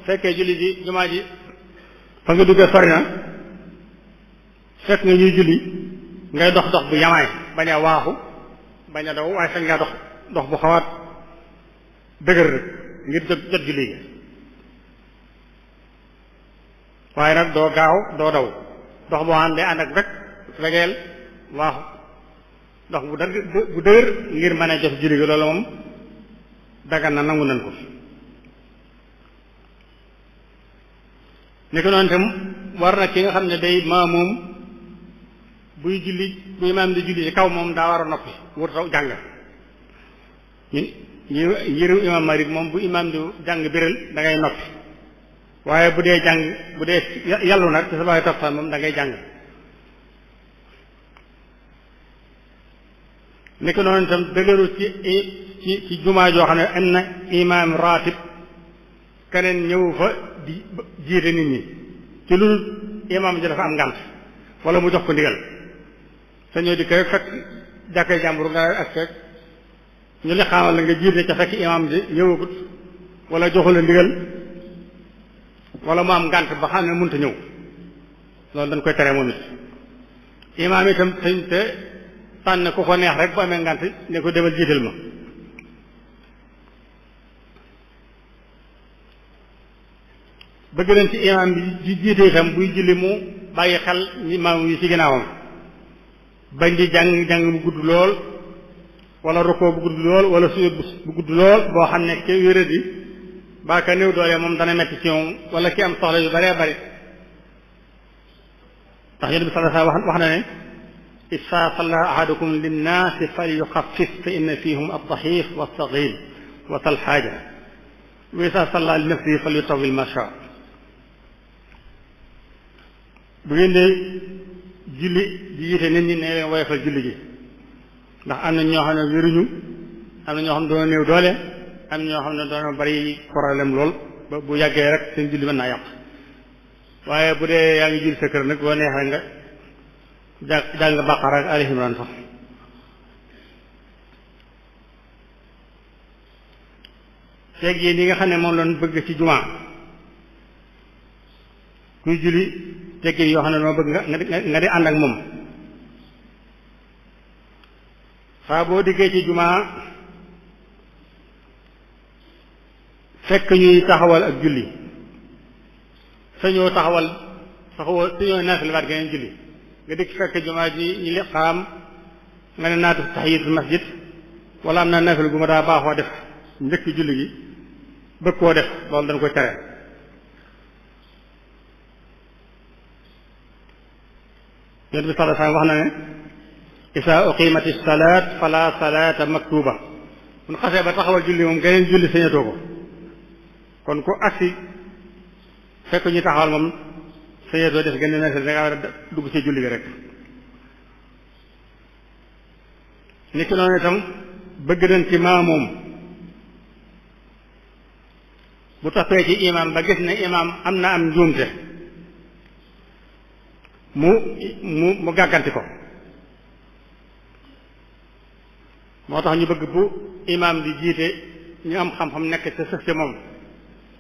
fekkee julli si jumaa ji fa nga duggee sori na fekk nga ñuy julli ngay dox bu yamaay bañ a waaxu bañ a daw waaye sañ ngaa dox bu xawaat dëgër rek ngir jot julli gi waaye nag doo gaaw doo daw dox boo xam ne ànd ak rek regeel waaxu dox bu dëgër ngir mën a jot julli gi loolu moom dagan na nangu nan ko ni ko noonu tam war na ki nga xam ne day maamum buy julli bu imaam di julli ci kaw moom daa war a noppi wut taw jàng yëru imaam Malik moom bu imaam di jàng biral da ngay noppi waaye bu dee jàng bu dee yàllu nag ci sa baay toppal moom da ngay jàng ni ko noonu itam dëgëru ci jumaa joo xam ne am na imaam ratib keneen ñëwu fa di jiite nit ñi ci lu imaam ji dafa am ngànt wala mu jox ko ndigal sa ñëw di koy fekk jàkkee jàmbur nga ak fekk ñu li xamal la nga jiite ca fekk imaam ji ñëwagut wala joxu la ndigal wala mu am ngànt ba xam ne mënut a ñëw loolu dañ koy tere moom it imaam itam sañ te tànn ku ko neex rek bu amee ngànt ne ko demal jiital ma bëgg nañ ci imaam bi di jiite itam buy julli mu bàyyi xel ñi maam yi ci ginnaawam bañ di jàng bu gudd lool wala rukoo bu gudd lool wala sujud bu gudd lool boo xam ne ke wéradi baa ka néew doole moom dana metti ci moom wala ki am soxla yu baree bari ndax Yonent bi sallallahu alayhi wa sallam wax na ne isaa salla ahadukum linnaasi falyuxaffif fa inna fihum ad-daxiif was-sagiir wa tal xaaja wa isaa salla li nafsihi falyutawwil ma shaa bu ngeen dee julli di jiite nit ñi ne leen woyofal julli gi ndax am na ñoo xam ne wéruñu am na ñoo xam ne doona néew doole am na ñoo xam ne doona bari problème lool ba bu yàggee rek seen julli mën naa yàq waaye bu dee yaa ngi julli sa kër nag boo neexee nga jàng Baqara ak Ali Imran sax feeg yi nga xam ne moom lañ bëgg ci jumaa kuy julli teggin yoo xam ne noo bëgg nga di ànd ak moom saa boo diggee ci jumaa fekk ñuy taxawal ak julli sañoo sañoo naafila waat geneen julli nga dikk fekk jumaa ji ñu li xaam nga ne naatu tahiyatul masjid wala am naa naafila gu ma daa baaxoo def njëkk julli gi bëgg koo def loolu dañ koy tere Yonent bi sallallahu alayhi wa sallam wax na ne isaa uqimati salaat fala salaata maktuba bu ñu xasee ba taxawal julli moom geneen julli sañatoo ko kon ku agsi fekk ñu taxawal moom sañatoo def geneen naafila da nga war a dugg ci julli gi rek niki noonu itam bëgg nañ ci maamoom bu toppee ci imaam ba gis ne imaam am na am njuumte mu gàgganti ko moo tax ñu bëgg bu imaam di jiite ñu am xam-xam nekk ca sëf ca moom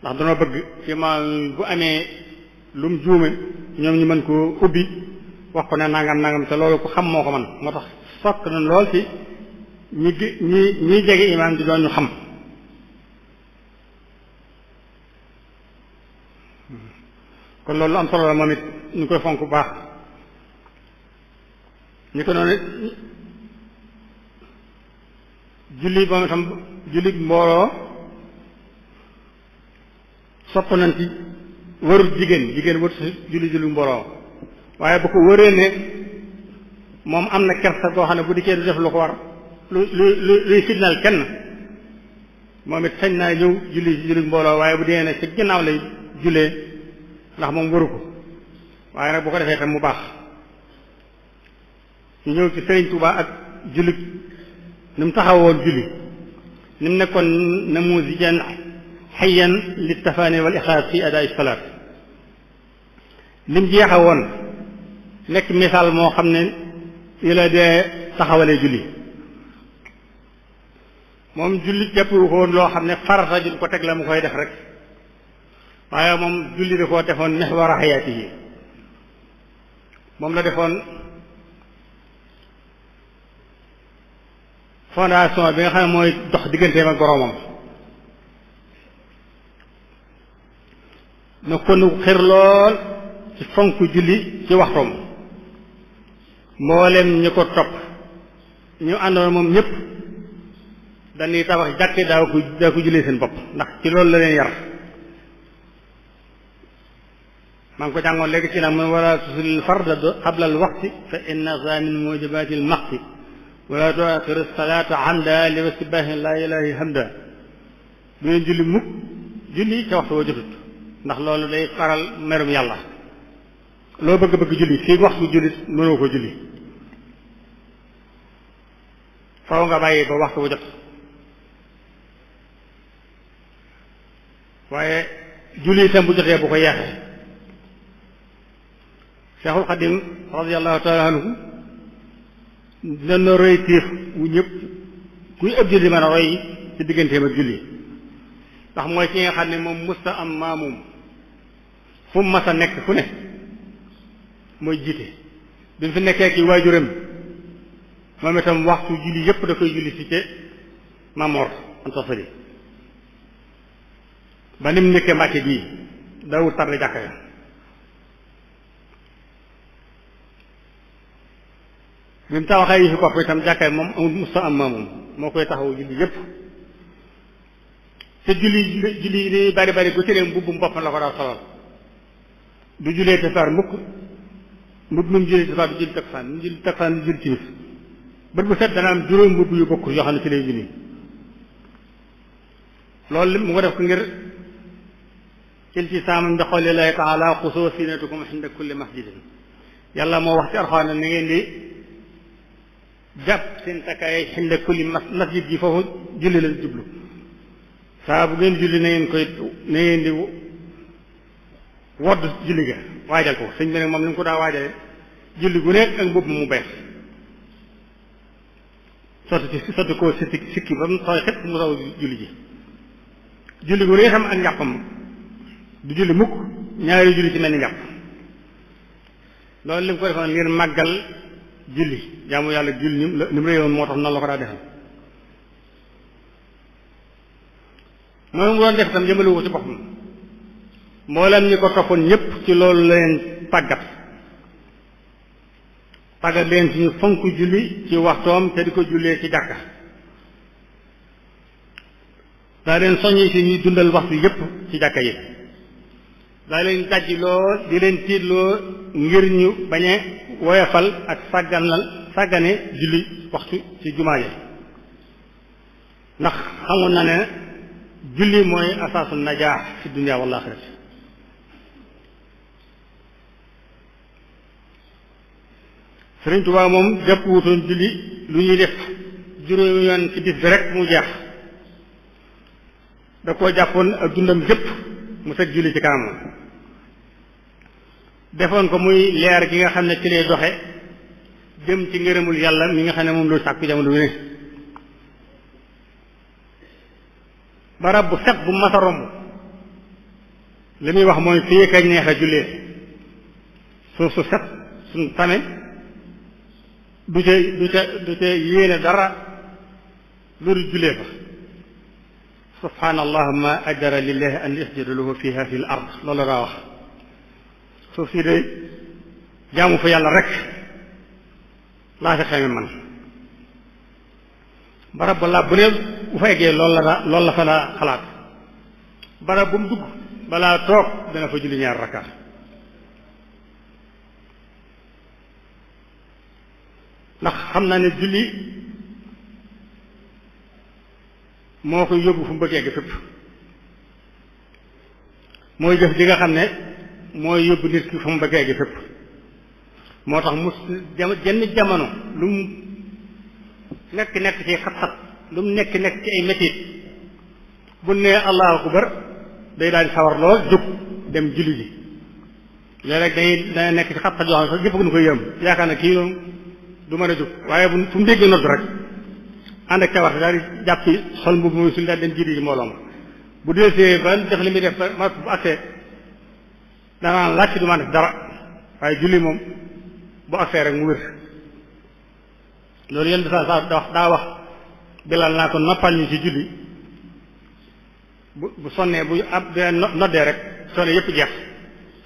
ndax danoo bëgg imaam bu amee lu mu juume ñoom ñu mën koo ubbi wax ko ne nangam te loolu ko xam moo ko man moo tax sokk na lool ci ñi jege imaam di doon ñu xam kon loolu am solo la moom it ñu koy fonk bu baax ñu ko noonu julli moom itam julli mbooloo sopp nañ ci warut jigéen warut si julli mbooloo waaye bu ko wëree ne moom am na kersa goo xam ne bu dikkee du def lu ko war luy fitnaal kenn moom it sañ naa ñëw julli mbooloo waaye bu dee ne ci ginnaaw lay jullee ndax moom waru ko waaye nag bu ko defee tam mu baax ñu ñëw ci Sëriñ Tuubaa ak julli ni mu taxawoon julli ni mu nekkoon namuuzijan hayyan li tafaani wal ixlaas fi adaa salaat ni mu jeexe woon nekk misaal moo xam ne yi la dee taxawalee julli moom julli jàppewu ko woon loo xam ne farata ju ko teg la mu koy def rek waaye moom julli da koo defoon mihwara hayaatihi moom la defoon fondation bi nga xam ne mooy dox digganteem ak boroomam na ko nu xër lool ci fonk julli ci waxtoom mboolem ñu ko topp ñu àndoon moom ñëpp dañuy tabax jàkke daa ko jullee seen bopp ndax ci loolu la leen yar maa ngi ko jàngoon léegi ci nag mooy wala tusil farda qabla al waqti fa inna min mujibati al maqti wala tuaxir salata amda li wasibahi la ilahi hamda du leen julli mukk julli ca waxtu woo jotut ndax loolu day faral merum yàlla loo bëgg-bëgg julli fii waxtu julli mënoo ko julli faw nga bàyyi ba waxtu wu jot waaye julli itam bu jotee bu ko yeexee Seexul Xadim radiyallahu taala anhu dina roy téef wu ñëpp kuy ëpp julli mën a roy ci digganteem ak julli ndax mooy ki nga xam ne moom musta am maamum fu mu mas a nekk fu ne mooy jiite bi mu fi nekkee ki waajuram moom itam waxtu julli yépp da koy julli ci Mamor Anta Sali ba ni mu nekkee Mbàkke bii dawul tarde jàkka ya bi mu tawaxee yi fi kopp itam jàkka moom amul musta am maamum moo koy taxaw julli yépp te julli li bari bari gu ci ne mbubbum boppam la ko daa solal du jullee tisbaar mukk mbubb mu julli tisbaar du julli takkusaan mu julli takkusaan du julli timis bët bu set dana am juróom mbubb yu bokk yoo xam ne ci lay julli loolu mu ko def ko ngir iltisaamam bi qawli llaahi taala xusuu zinatakum inda kulli masjidin yàlla moo wax ci Alxuraan na ngeen di jàpp seen takkaay inda kulli masjid yi foofu julli la jublu saa bu ngeen julli na ngeen di wodd julli ga waajal ko sëñ bi nag moom ni mu ko daa waajale julli gu nekk ak mbubb mu bees sotti koo sikki ba mu sooy xet mu raw julli ji julli gu nekk xam ak njàppam du julli mukk ñaari julli ci mel ni njàpp loolu li mu ko defoon ngir màggal julli jaamu yàlla julli ni mu réewoon moo tax noonu la ko daa defal mooy mu doon def itam jëmale ko ci boppam mboolem ñi ko toppoon ñépp ci loolu leen tàggat leen ci ñu fonk julli ci waxtoom te di ko jullee ci jàkka daa leen soññi ci ñuy dundal waxtu yépp ci jàkka yi daa leen dajji loo di leen tiitloo ngir ñu bañ a woyofal ak sàggane julli waxtu ci jumaa yi ndax xamoon na ne julli mooy asaasu najaax fi dunya wal aaxirati Sëriñ Tuubaa moom jàpp wutoon julli lu ñuy def juróomi yoon ci bis bi rek mu jeex da koo jàppoon ak dundam jëpp mu teg julli ci kanamam defoon ko muy leer gi nga xam ne ci lay doxe jëm ci ngërëmul yàlla mi nga xam ne moom lu sàkku jamono wi ne barab bu set bu mas a romb li muy wax mooy fii kañ neex a jullee suuf su set suñ tame du ca yéene dara lu dul jullee fa subhaanallah ma ajara lillahi an yasjuda lahu fiha fi l ard loolu daa wax suuf si de jaamu fa yàlla rek laa fi xame man barab ba bu ne bu fa eggee loolu la fa la xalaat barab bu mu dugg balaa toog dana fa julli ñaar rakkaat ndax xam naa ne julli moo koy yóbbu fu mu bëgg egg fépp mooy jëf ji nga xam ne mooy yóbbu nit ki fu mu bëgg egg fépp moo tax jenn jamono lu mu nekk ci xat-xat lu mu nekk ci ay métit bu ne allahu akbar day daal di sawar lool jóg dem julli ji léeg-léeg dana nekk ci xat-xat yoo xam ne sax jëpp nu koy yëm yaakaar na kii moom du mën a jóg waaye fu mu déggee nodd rek ànd ak cawarte daal di jàppi sol mbubb muy sul daal dem jiidi ji mbooloo ma bu deesee ba def li muy def ma bu agsee danaan laaj du ma def dara waaye julli moom bu agsee rek mu wér loolu yéen daa wax Bilal naa ko noppal ñu ci julli bu sonnee bu ab de noddee rek sonne yëpp jeex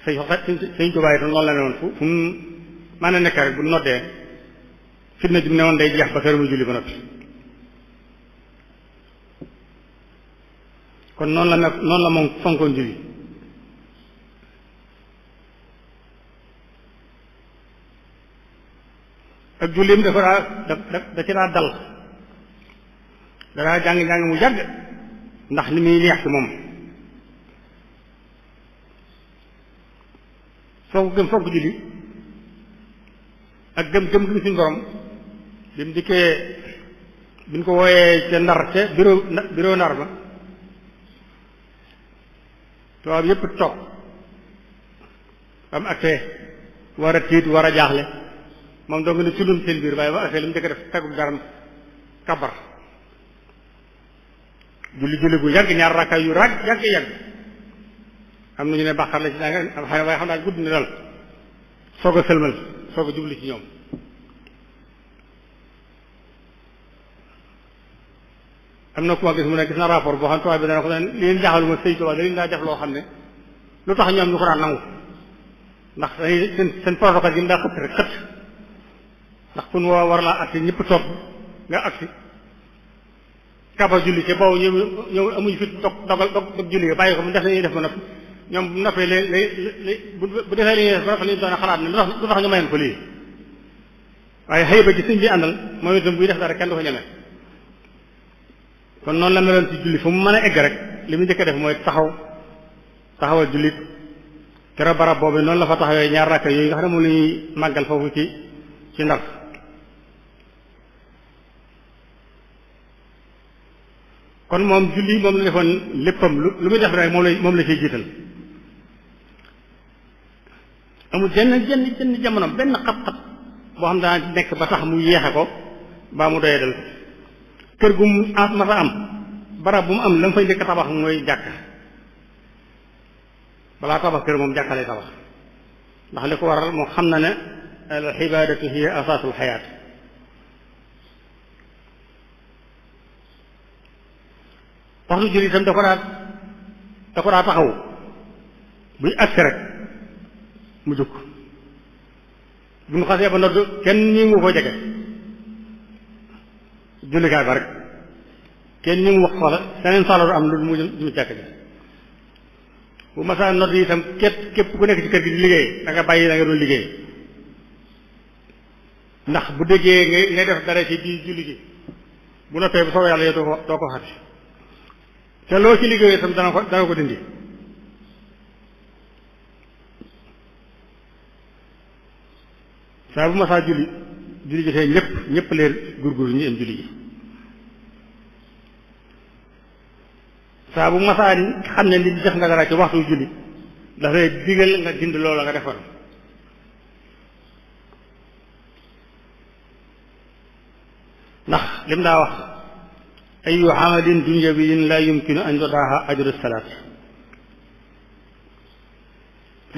sëñ Tuubaa itam loolu la ne woon fu mu mën a nekk rek bu noddee fitna jum ne woon day jeex ba kër mu julli ba noppi kon noonu la moom fonkoon julli ak jullim da ci daa dal danaa jàng mu yàgg ndax ni muy neex ci moom fonk julli ak gëm suñu borom bi mu dikkee bi ñu ko wooyee ca Ndar ca bureau Ndar ba tubaab yépp toog am accès war a tiit war a jaaxle moom dong ne cullum seen biir waaye ba accès li mu njëkk def tegu garam kabar julli gu yàgg ñaar rakka yu yàgg am na ñu ne bàqar la ci danga am xëy na waaye xam naa gudd na daal soog a sëlmal soog a jubli ci ñoom am na ku ma gis mu ne gis na rapport boo xam ne tubaab bi dana ko ne li leen jaaxal ma sëy tubaab da leen daa def loo xam ne lu tax ñoom ñu ko daan nangu ndax dañuy seen protocole gi mu daa xëtt rek xëtt ndax kun woo war laa agsi ñëpp toog nga agsi kaba julli ci boobu ñëw amuñu fit dog julli nga bàyyi ko mu def li ñuy def ba noppi ñoom bu noppee bu defee li ñuy def ba noppi li ñu doon xalaat ne lu tax ñu mayoon ko lii waaye xëy ba ci sëñ bi àndal moom itam buy def dara kenn du ko ñeme kon noonu la meloon ci julli fu mu mën a egg rek li mu njëkk a def mooy taxawal jullit keroog barab boobu noonu la fa taxawee ñaar rakka yooyu nga xam ne moom la ñuy màggal foofu ci Ndar kon moom julli moom la defoon léppam lu muy def rek moom la ciy jiital amul jenn jamono benn xat-xat boo xam daa nekk ba tax mu yeexe ko baa mu doyee dal ko kër gu mu masa am barab bu mu am la mu fay njëkk tabax mooy jàkka balaa tabax kër moom jàkka lay tabax ndax li ko waral moo xam na ne al ibaadatu hiya asaasul xayaat waxtu julli itam da ko daa taxaw buy agsi rek mu jóg bu ñu xasee ba nodd kenn ñi ngu ko jege jullikaay ba rek kenn ñi ngu wax wala seneen saloor am lu mu jàkk ji bu masaa nodd yi itam képp ku nekk ci kër gi di liggéey da nga bàyyi da nga doon liggéey ndax bu déggee ngay def dara ci di julli gi bu noppee bu soobee yàlla yow doo ko xati te loo ci liggéeyee itam dana ko dindi saa bu masaa julli jotee ñëpp leer gurgur ñu am julli ji saa bu masaa xam ne nit def nga dara ci waxtu julli dafay digal nga dindi loola nga defoon ndax lim daa wax ayu amalin dunyawiyin la yumkinu an yudaaha ajru salaat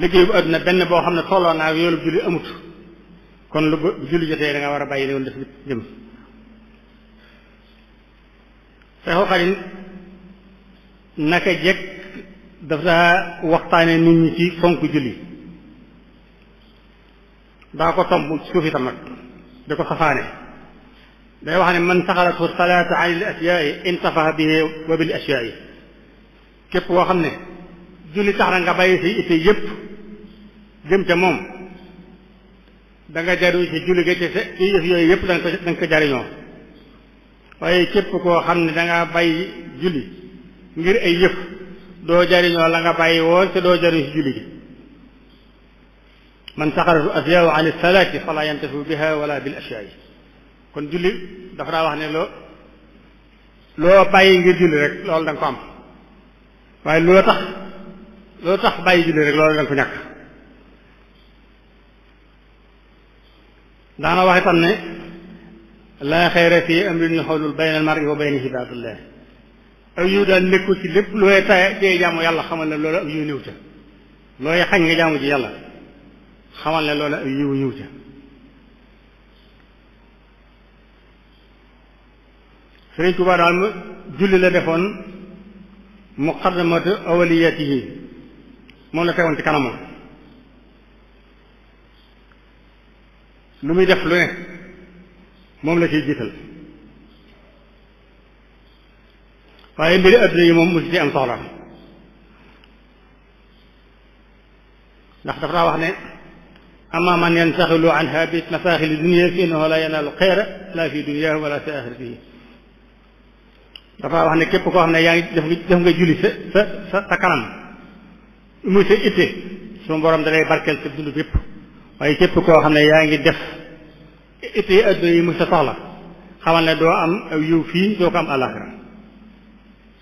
liggéey bu àdduna benn boo xam ne tolloo naa ak yoolu julli amut kon lu julli jotee da nga war a bàyyi ne woon def jëm Seexul Xadiim naka jekk dafa waxtaane nit ñi ci fonk julli daa ko tomb suuf itam nag da ko safaane day wax ne man saxalatu salaata an il asyaai intafaha bihi wa bil asyaai képp koo xam ne julli tax na nga bàyyi say itte yépp jëm ca moom da nga jariñu ci julli ga ci yëf yooyu yépp da nga ko jariñoo waaye képp koo xam ne da nga bàyyi julli ngir ay yëf doo jariñoo la nga bàyyi woon te doo jariñu ci julli gi man saxalatu asyaau an salaati fala yantafiu biha wala bil asyaai kon julli dafa daa wax ne loo bàyyi ngir julli rek loolu da nga ko am waaye loo tax bàyyi julli rek loolu da nga ko ñàkk daana wax itam ne laa xayra fi amrin yaxulul bayna al mar'i wa bayna ibaadillah aw yiw daal nekkul ci lépp looy tee jaamu yàlla xamal ne loolu aw yiw ñëw ca looy xañ nga jaamu ci yàlla xamal ne loolu aw yiw ñëw ca Sëriñ Tuubaa daal julli la defoon muqaddamatu awliyatihi moom la tegoon ci kanamam lu muy def lu ne moom la ciy jiital waaye mbiri adduna yi moom musu ci am soxla ndax dafa daa wax ne amma man yansaxilu anha bi masaaxili dunya fi innahu la yanaalu xayra la fi dunyahu wala fi axiratihi dafa wax ne képp koo xam ne yaa ngi def nga julli sa kanam muy sa itte suñu borom da lay barkeel sa dund bépp waaye képp koo xam ne yaa ngi def itte yi adduna yi muy sa soxla xamal ne doo am aw yiw fii doo ko am àllaaxira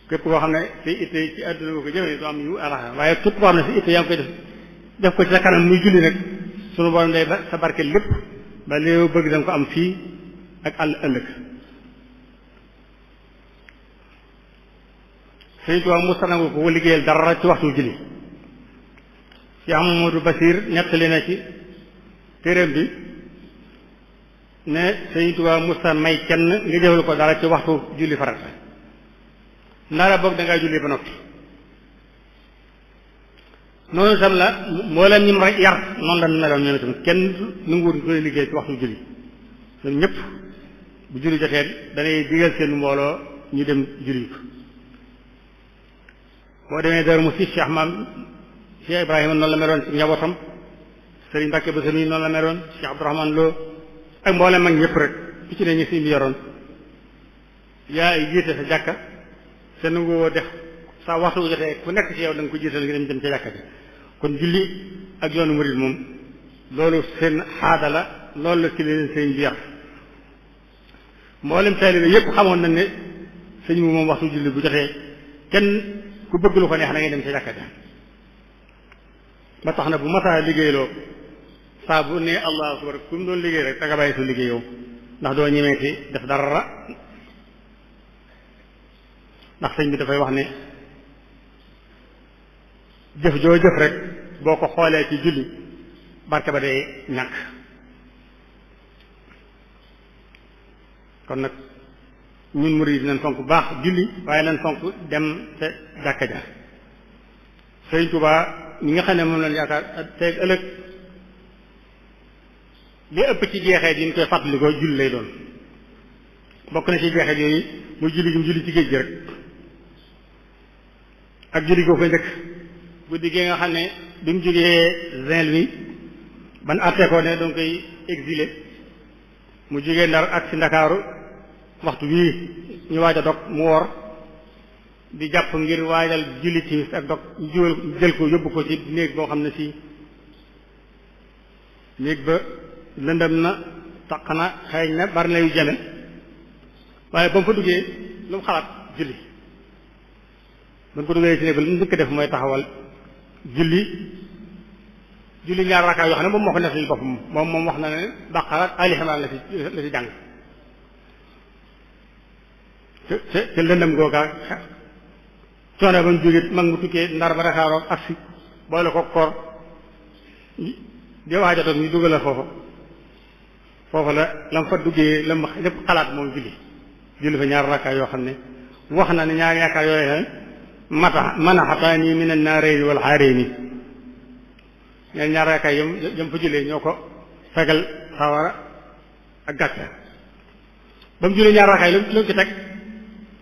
képp koo xam ne sa itte ci adduna boo ko jëmee doo am yiw àllaaxira waaye képp koo xam ne sa itte yaa ngi koy def ko ci sa kanam muy julli nag sunu borom day sa barkeel lépp ba léew bëgg danga ko am fii ak ëllëg Sëriñ Tuubaa musta nangu ko liggéeyal dara ci waxtu julli Cheikh Mamadou Basir nettali na ci téeréem bi ne Sëriñ Tuubaa musta may kenn nga jëfal ko dara ci waxtu julli farata ndara boog dangaa julli ba noppi noonu tam la mboolem ñi ma yar noonu la meloon ñoom itam kenn nanguwul koy liggéey ci waxtu julli ñoom ñëpp bu julli jotee danay digal seen mbooloo ñu dem julli ko boo demee Darou Moukhty Cheikh Ibrahima noonu la meloon ci njabootam Serigne Mbacke ba sami noonu la meloon Cheikh Abdourahmane Lo ak mboolem mag ñëpp rek ku ci ne ñu si bi yoroon yaa jiite sa jàkka te nanguwoo def sa waxtu bu jotee ku nekk ci yow da nga ko jiital nga dem ca jàkka bi kon julli ak yoonu murid moom loolu seen xaada la loolu la ci leen sëñ bi yar mboolem taalibe yépp xamoon nañ ne sëñ bi moom waxtu julli bu jotee kenn ku bëgg lu ko neex na ngay dem ca jàkka ja ba tax na bu masaa liggéeyloo saa bu ne allahu akbar ku mu doon liggéey rek da nga bàyyi su liggéey yow ndax doo ñemeeti def dara ndax sëñ bi dafay wax ne jëf joo jëf rek boo ko xoolee ci julli barke ba day ñàkk kon nag ñun murid nañ fonk bu baax julli waaye nañ fonk dem ca jàkka ja Sëriñ Tuubaa ñi nga xam ne moom lañ yaakaar tey ëllëg li ëpp ci jeexeet yi ñu koy fàttalikoo julli lay doon bokk na ci jeexeet yooyu muy julli gi mu julli ci géej gi rek ak julli goo koy njëkk guddi gi nga xam ne bi mu jógee Saint-Louis ban àttee ko ne doon koy exilé mu jógee Ndar ak si Ndakaaru waxtu bii ñu waaj a dog mu woor di jàpp ngir waajal julli timis ak dog jël ko yóbbu ko ci néeg boo xam ne si néeg ba lëndëm na taq na xeeñ na bari na yu jame waaye ba mu fa duggee lu mu xalaat julli ba mu ko duggee ci néeg ba lu mu njëkk def mooy taxawal julli ñaar rakkaa yoo xam ne moom moo ko nettali boppam moom wax na ne Baqara ak Ali Imran la ci jàng te lëndëm googaa coono ba mu jógee mag mu tukkee Ndar ba Dakaaroog agsi boole ko koor di waaj a toog ñu dugal la foofa la mu fa duggee la mu lépp xalaat moom julli fa ñaar rakkaa yoo xam ne wax na ne ñaar rakkaa yooyu manaxataani min an-naarayni wal xaarayni ñaar rakkaa yam fa jullee ñoo ko fegal sawara ak gàcce ba mu jullee ñaar rakkaa yi lu ci teg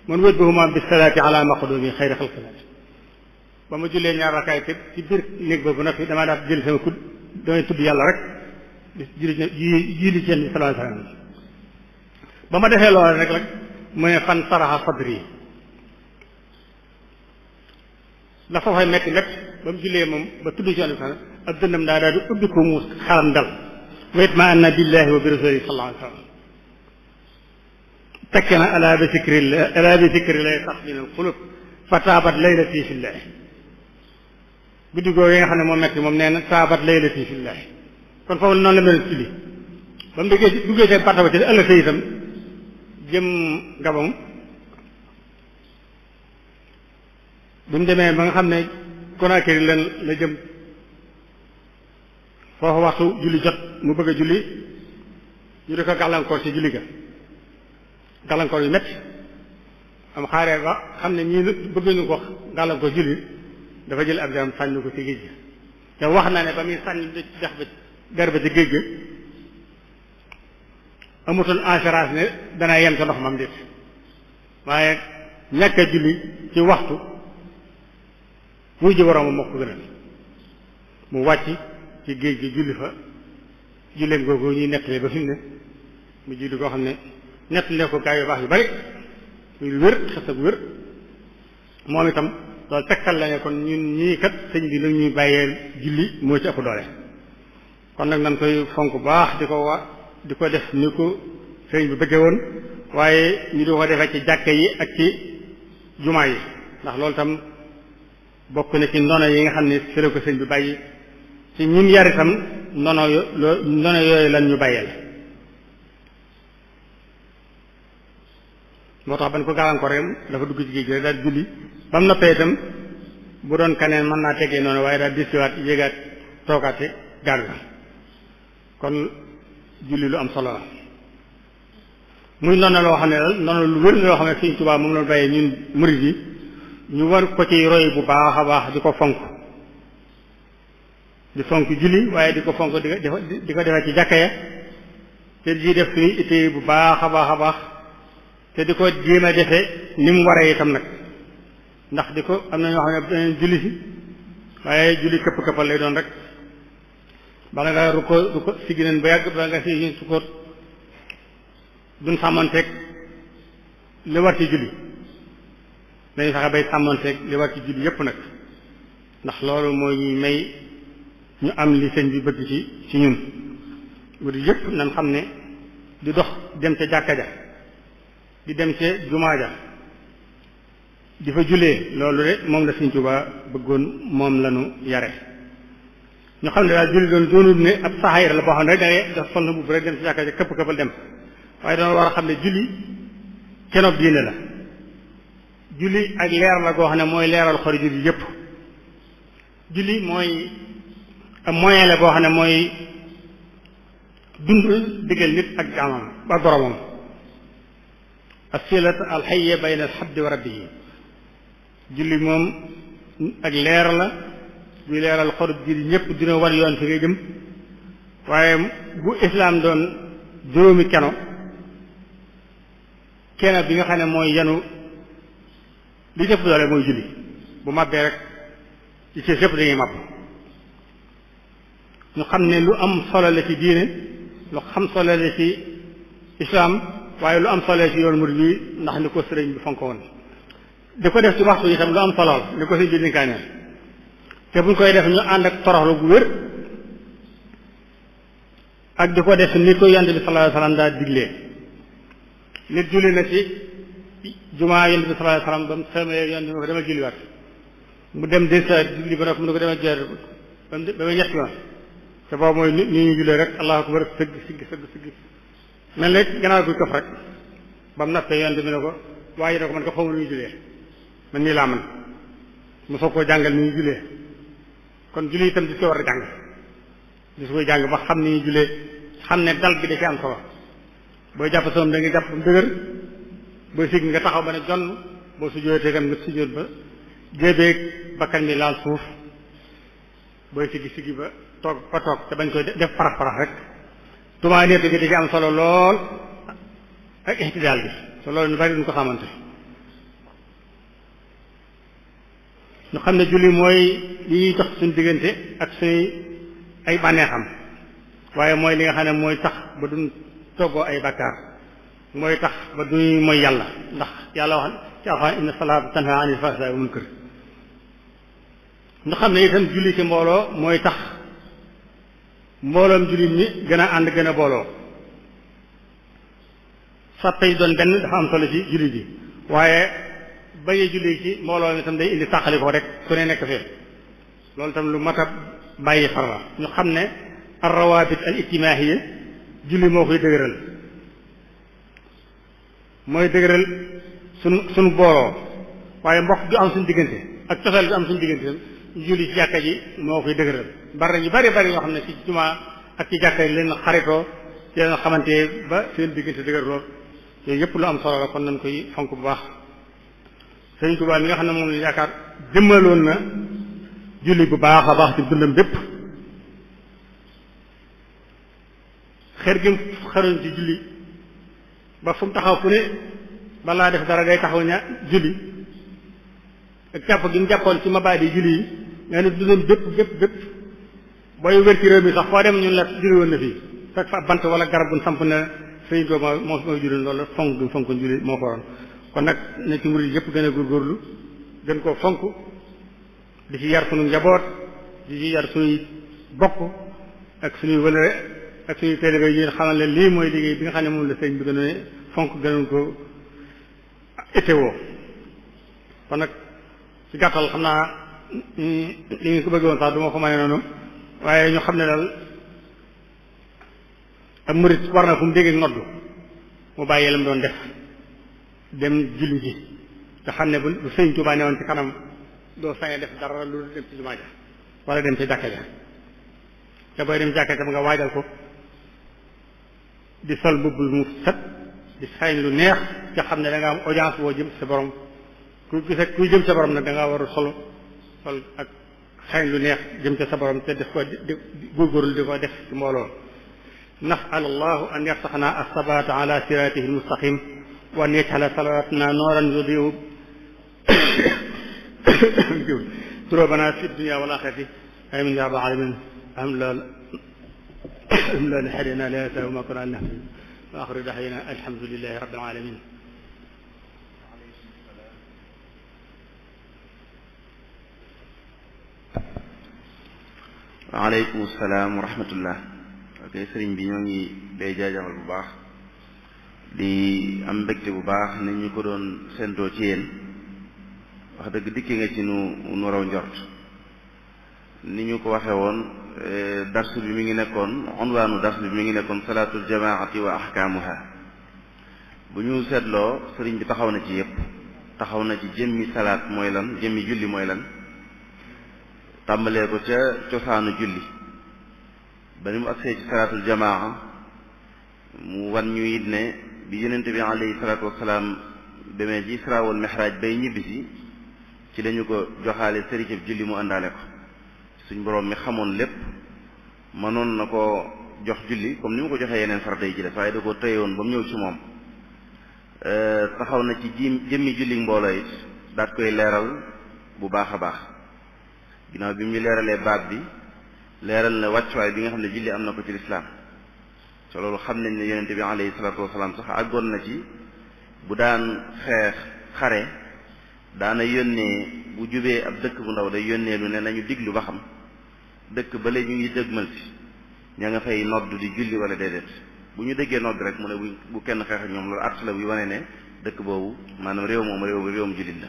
man wajjahuma bis salaati ala maqdumi xayri xalqillah ba ma jullee ñaar rakkaa yi ci biir néeg boobu nag damaa daal jël sama kudd damay tudd yàlla rek julli ci Yonent bi sallallahu alayhi wa sallam ba ma defee loolu rek mu ne fan saraxa sadri la foofay metti lépp ba mu jullee moom ba tudd ci Yonent bi ak dëndam daal di ubbi ko mu xaram dal wayt ma anna billahi wa bi rasulihi sallallahu alayhi wa sallam tekk na ala bi zikrillah tatma'innul qulub fa taabat laylati fillah guddi googu yi nga xam ne moom metti moom nee na taabat laylati fillah kon foofu noonu la mel julli ba mu duggee seen parta ba ci ëllëg sa itam jëm Gabon bi mu demee ba nga xam ne Conakry la jëm foofu waxtu julli jot mu bëgg a julli ñu di ko gàllankoor ci julli ga gàllankoor yu métti am xaaree ba xam ne ñii bëgguñu ko gàllam ko julli dafa jël ab jaam sànni ko ci géej gi te wax na ne ba muy sànni dex ba der ba ci géej gi amutoon assurance ne dana yem ca ndox mam déet waaye ñàkk a julli ci waxtu wuy ji waroom moo ko gënal mu wàcc ci géej gi julli fa julleem googu ñuy nettali ba fi mu ne mu julli koo xam ne nettali ko gaa yu baax yu bari muy wér xes ak wér moom itam loolu tegtal la ne kon ñun ñii kat sëñ bi nag ñuy bàyyee julli moo ci ëpp doole kon nag nan koy fonk baax di ko def ni ko sëñ bi bëggee woon waaye ñu di ko defee ci jàkke yi ak ci jumaa yi ndax loolu tam bokk na ci ndono yi nga xam ne fële ko sëñ bi bàyyi ci ñun yar itam ndono yooyu lan ñu bàyyeel moo tax ban ko gàllankoor dafa dugg ci géej gi rek daal julli ba mu noppee itam bu doon kaneen mën naa teggee noonu waaye daal disiwaat yéegaat toogaate gaal ga kon julli lu am solo la muy noonu loo xam ne daal noonu lu wér loo xam ne Sëriñ Tuubaa moom la bàyyee ñun murid yi ñu war ko ci roy bu baax a baax di ko fonk julli waaye di ko fonk di ko defee ci jàkka ya te di def suñuy ittee bu baax a baax a baax te di ko jéem a defee ni mu waree itam nag ndax di ko am na ñoo xam ne dañuy julli si waaye julli këpp-këppal lay doon rek bala nga ru ko siggi neen ba yàgg bala nga si su ko duñ sàmmanteeg li war ci julli dañuy fexe bay sàmmanteeg li war ci julli yépp nag ndax loolu moo ñuy may ñu am li sëñ bi bëgg ci ñun bu di yépp nan xam ne di dox dem ca jàkka ja di dem ca jumaa ja di fa jullee loolu de moom la Sëñ Tuubaa bëggoon moom lañu yare ñu xam ne daal julli doonul ne ab saxaayir la boo xam ne rek dangay def sol na mbubb rek dem ci jàkka ja këpp këppal dem waaye doon war a xam ne julli kenob diine la julli ak leer la goo xam ne mooy leeral xori julli yépp julli mooy am moyen la boo xam ne mooy dund diggal nit ak jaamam ak boromam as-silat al-hayya bayna al-abdi wa rabbihi julli moom ak leer la buy leeral xorub julli ñëpp dina war yoon fi ngay jëm waaye bu islaam doon juróomi keno bi nga xam ne mooy yanu li jëpp doole mooy julli bu màbbee rek ci ci yëpp dañuy màbb ñu xam ne lu am solo la ci diine lu xam solo la ci islaam waaye lu am solo ci yoon murid bi ndax ni ko sëriñ bi fonk woon di ko def ci waxtu yi itam lu am solo ni ko sëriñ bi dénkaane te buñ koy def ñu ànd ak toroxlu gu wér ak di ko def ni ko yonent bi sallallahu alayhi wasallam daa diglee nit julli na ci jumaa yonent bi sallallahu alayhi wasallam ba mu xamee yonent bi ko demal julliwaat mu dem des sa julli ba nag mu ne ko demal jër ba muy ñett yoon te boobu mooy nit ñi ñu jullee rek allahu akbar sëgg sigg mel ne gannaaw guy kof rek ba mu nappee yonent bi ne ko waaye ne ko man ko xawma nu ñuy jullee man nii laa man mu soog koo jàngal ni ñuy jullee kon julli itam di ko war a jàng di su koy jàng ba xam ni ñuy jullee xam ne dal gi da ci am solo booy jàpp soom da nga jàpp mu dëgër booy sigg nga taxaw ba ne jonn boo sujjóotee tam nga sujjóot ba jébeeg bakkan mi laal suuf booy siggi ba toog te bañ koy def parax rek tumaa néet bi da ci am solo lool ak ihtidaal bi te loolu ñu bari duñ ko xamante ñu xam ne julli mooy li ñuy tax suñu diggante ak suñuy ay bànneexam waaye mooy li nga xam ne mooy tax ba duñ toggoo ay bakkaar mooy tax ba duñ mooy yàlla ndax yàlla wax ci alxuraan inna salaata tanha anil fahsaa'i wal munkar ñu xam ne itam julli ci mbooloo mooy tax mbooloom jullit ñi gën a ànd gën a booloo sàppe yi doon benn dafa am solo ci jullit yi waaye bañee julli ci mbooloo mi itam day indi tàqali ko rek ku ne nekk fee loolu itam lu mat a bàyyi xel la ñu xam ne ar rawaabit al ijtimaahiya julli moo koy dëgëral mooy dëgëral suñu booloo waaye mbokk du am suñu diggante ak cofeel du am suñu diggante julli ci jàkka ji moo koy dëgëral bari ñu bari ñoo xam ne ci jumaa ak ci jàkka yi leen xaritoo ci leen xamante ba seen diggante dëgër lool yooyu yëpp lu am solo la kon nañ koy fonk bu baax Sëriñ Tuubaa mi nga xam ne moom la yaakaar jëmmaloon na julli bu baax a baax ci dundam bépp xer gi mu xeroon ci julli ba fu mu taxaw fu ne balaa def dara day taxaw ña julli ak jàpp gi mu jàppoon ci mabaadi julli yi nga ne dundam bépp booy wér ci réew mi sax foo dem ñun la julli woon na fii fekk fa bant wala garab bu samp ne Sëriñ Tuubaa moo julli loolu fonk julli moo ko waroon kon nag ne ci murid yëpp gën a góorgóorlu gën koo fonk di ci yar sunu njaboot di ci yar sunuy bokk ak sunuy wëlëre ak sunuy taalibe yi xamal leen lii mooy liggéey bi nga xam ne moom la sëñ bi gën a fonk gënoon ko itteewoo kon nag ci gàttal xam naa li ngeen ko bëgg woon sax du ma ko mane noonu waaye ñu xam ne daal ab murid war na fu mu déggee noddu mu bàyyee la mu doon def dem julli ji te xam ne bu Sëriñ Tuubaa ne woon ci kanam doo sañ a def dara lu dem ci jumaa ja wala dem ci jàkka ja te booy dem jàkka ja ba nga waajal ko di sol mbubb mu set di sañ lu neex te xam ne da nga am audience boo jëm sa borom kuy jëm sa borom nag da ngaa war a sol ak sañ lu neex jëm ca sa borom te def ko di góorgóorlu di ko def ci mbooloo nas'al allahu an yarsaxna as-sabata ala siratihi al-mustaqim wa an yaj'ala salaatana nooran yudii'u durubana fi dunya wal aaxirati amiin yaa rabbal aalamiin alhamdulillahi hadina li haadha wa ma kunna linahtadiya wa aaxiru da'waana alhamdulillahi rabbil aalamiin. waaleykum salaam wa rahmatullah. ok sëriñ bi ñoo ngi day jaajëfal bu baax di am mbégte bu baax ni ñu ko doon séentoo ci yéen wax dëgg dikki nga ci nu raw njort ni ñu ko waxee woon dars bi mi ngi nekkoon unwaanu dars bi mi ngi nekkoon salaatul jamaati wa ahkaamuha bu ñu seetloo sëriñ bi taxaw na ci yépp taxaw na ci jëmmi salaat mooy lan jëmmi julli mooy lan tàmbalee ko ca cosaanu julli ba ni mu agsee ci salaatul jamaa mu wan ñu it ne bi yonent bi alayhi salaatu wasalaam demee ci isra wal mi'raaj bay ñibbisi ci lañu ko joxaale sëricëb julli mu àndaale ko suñ boroom mi xamoon lépp mënoon na ko jox julli comme ni mu ko joxee yeneen farata yi ci def waaye da ko tëye woon ba mu ñëw ci moom taxaw na ci jëmmi julli mbooloo it daat koy leeral bu baax a baax ginnaaw bi mu ñu leeralee baat bi leeral na wàccuwaay bi nga xam ne julli am na ko ci lislaam te loolu xam nañ ne yonente bi alayhi salaatu wasalaam sax àggoon na ci bu daan xeex xare daana yónnee bu jubee ab dëkk bu ndaw day yónnee lu ne nañu diglu ba xam dëkk ba léegi ñu ngi dëgmal si ña nga fay nodd di julli wala déedéet bu ñu déggee nodd rek mu ne bu kenn xeex ak ñoom loolu at la buy wane ne dëkk boobu maanaam réew moom réewum jullit la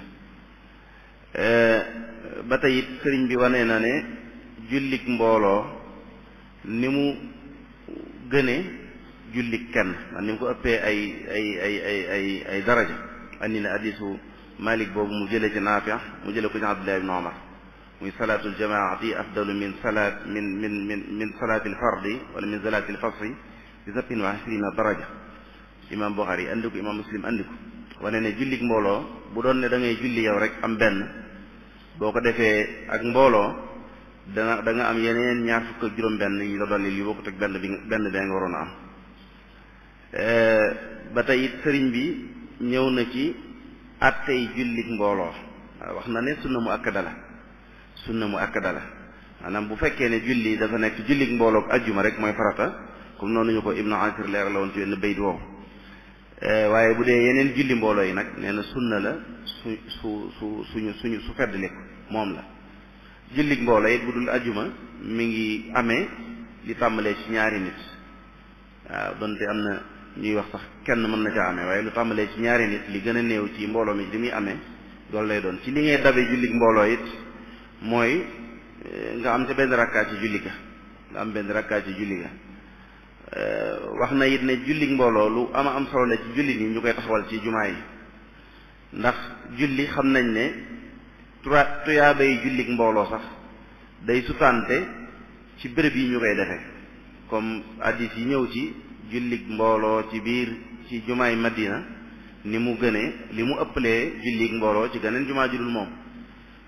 ba tey it sëriñ bi wane na ne jullik mbooloo ni mu gëne jullik kenn man ni mu ko ëppee ay daraja andi na hadiisu Malik boobu mu jële ci Naafi' mu jële ko ci Abdullah ibn Umar muy salaatul jamaati afdalu min salaatil fardi wala min salaatil fasli bi sab'in wa ishrina daraja imam Bukhari andi ko imam Muslim andi ko wane ne jullik mbooloo bu doon ne da ngay julli yow rek am benn boo ko defee ak mbooloo da nga am yeneen ñaar fukk ak juróom benn yi la dolli yu bokkut ak benn bee nga waroon a am ba tey it sëriñ bi ñëw na ci attey jullik mbooloo wax na ne sunna mu akkada la maanaam bu fekkee ne julli dafa nekk jullik mbooloo ak ajjuma rek mooy farata comme noonu ñu ko Ibnu Asir leer la woon ci wenn bayt woowu waaye bu dee yeneen julli mbooloo yi nag nee na sunna la su feddliku moom la jullik mbooloo it bu dul ajjuma mi ngi amee di tàmbalee ci ñaari nit waaw donte am na ñuy wax sax kenn mën na ca amee waaye lu tàmbalee ci ñaari nit li gën a néew ci mbooloo mi li muy amee loolu lay doon ci li ngay dabe jullik mbooloo it mooy nga am ca benn rakkaa ci julli ga wax na it ne jullik mbooloo lu am solo la ci julli ni ñu koy taxawal ci jumaa yi ndax julli xam nañ ne tuyaabay jullik mbooloo sax day sutante ci béréb yi ñu koy defee comme hadiis yi ñëw ci jullik mbooloo ci jumaay Madina ni mu gënee li mu ëppalee julli mbooloo ci geneen jumaa ju dul moom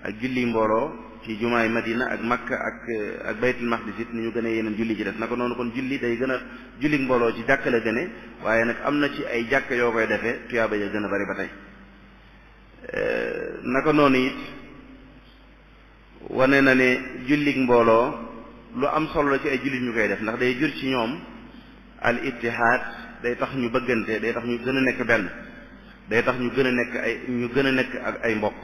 ak julli mbooloo ci jumaay Madina ak Makka ak Baytul Maqdis it ni ñu gënee yeneen julli ji des naka noonu kon julli day gën a julli mbooloo ci jàkka la gëne waaye nag am na ci ay jàkka yoo koy defee tuyaaba ya gën a bari ba tey naka noonu it wane na ne julli mbooloo lu am solo la ci ay jullit ñu koy def ndax day jur ci ñoom al ittihaad day tax ñu bëggante day tax ñu gën a nekk benn day tax ñu gën a nekk ak ay mbokk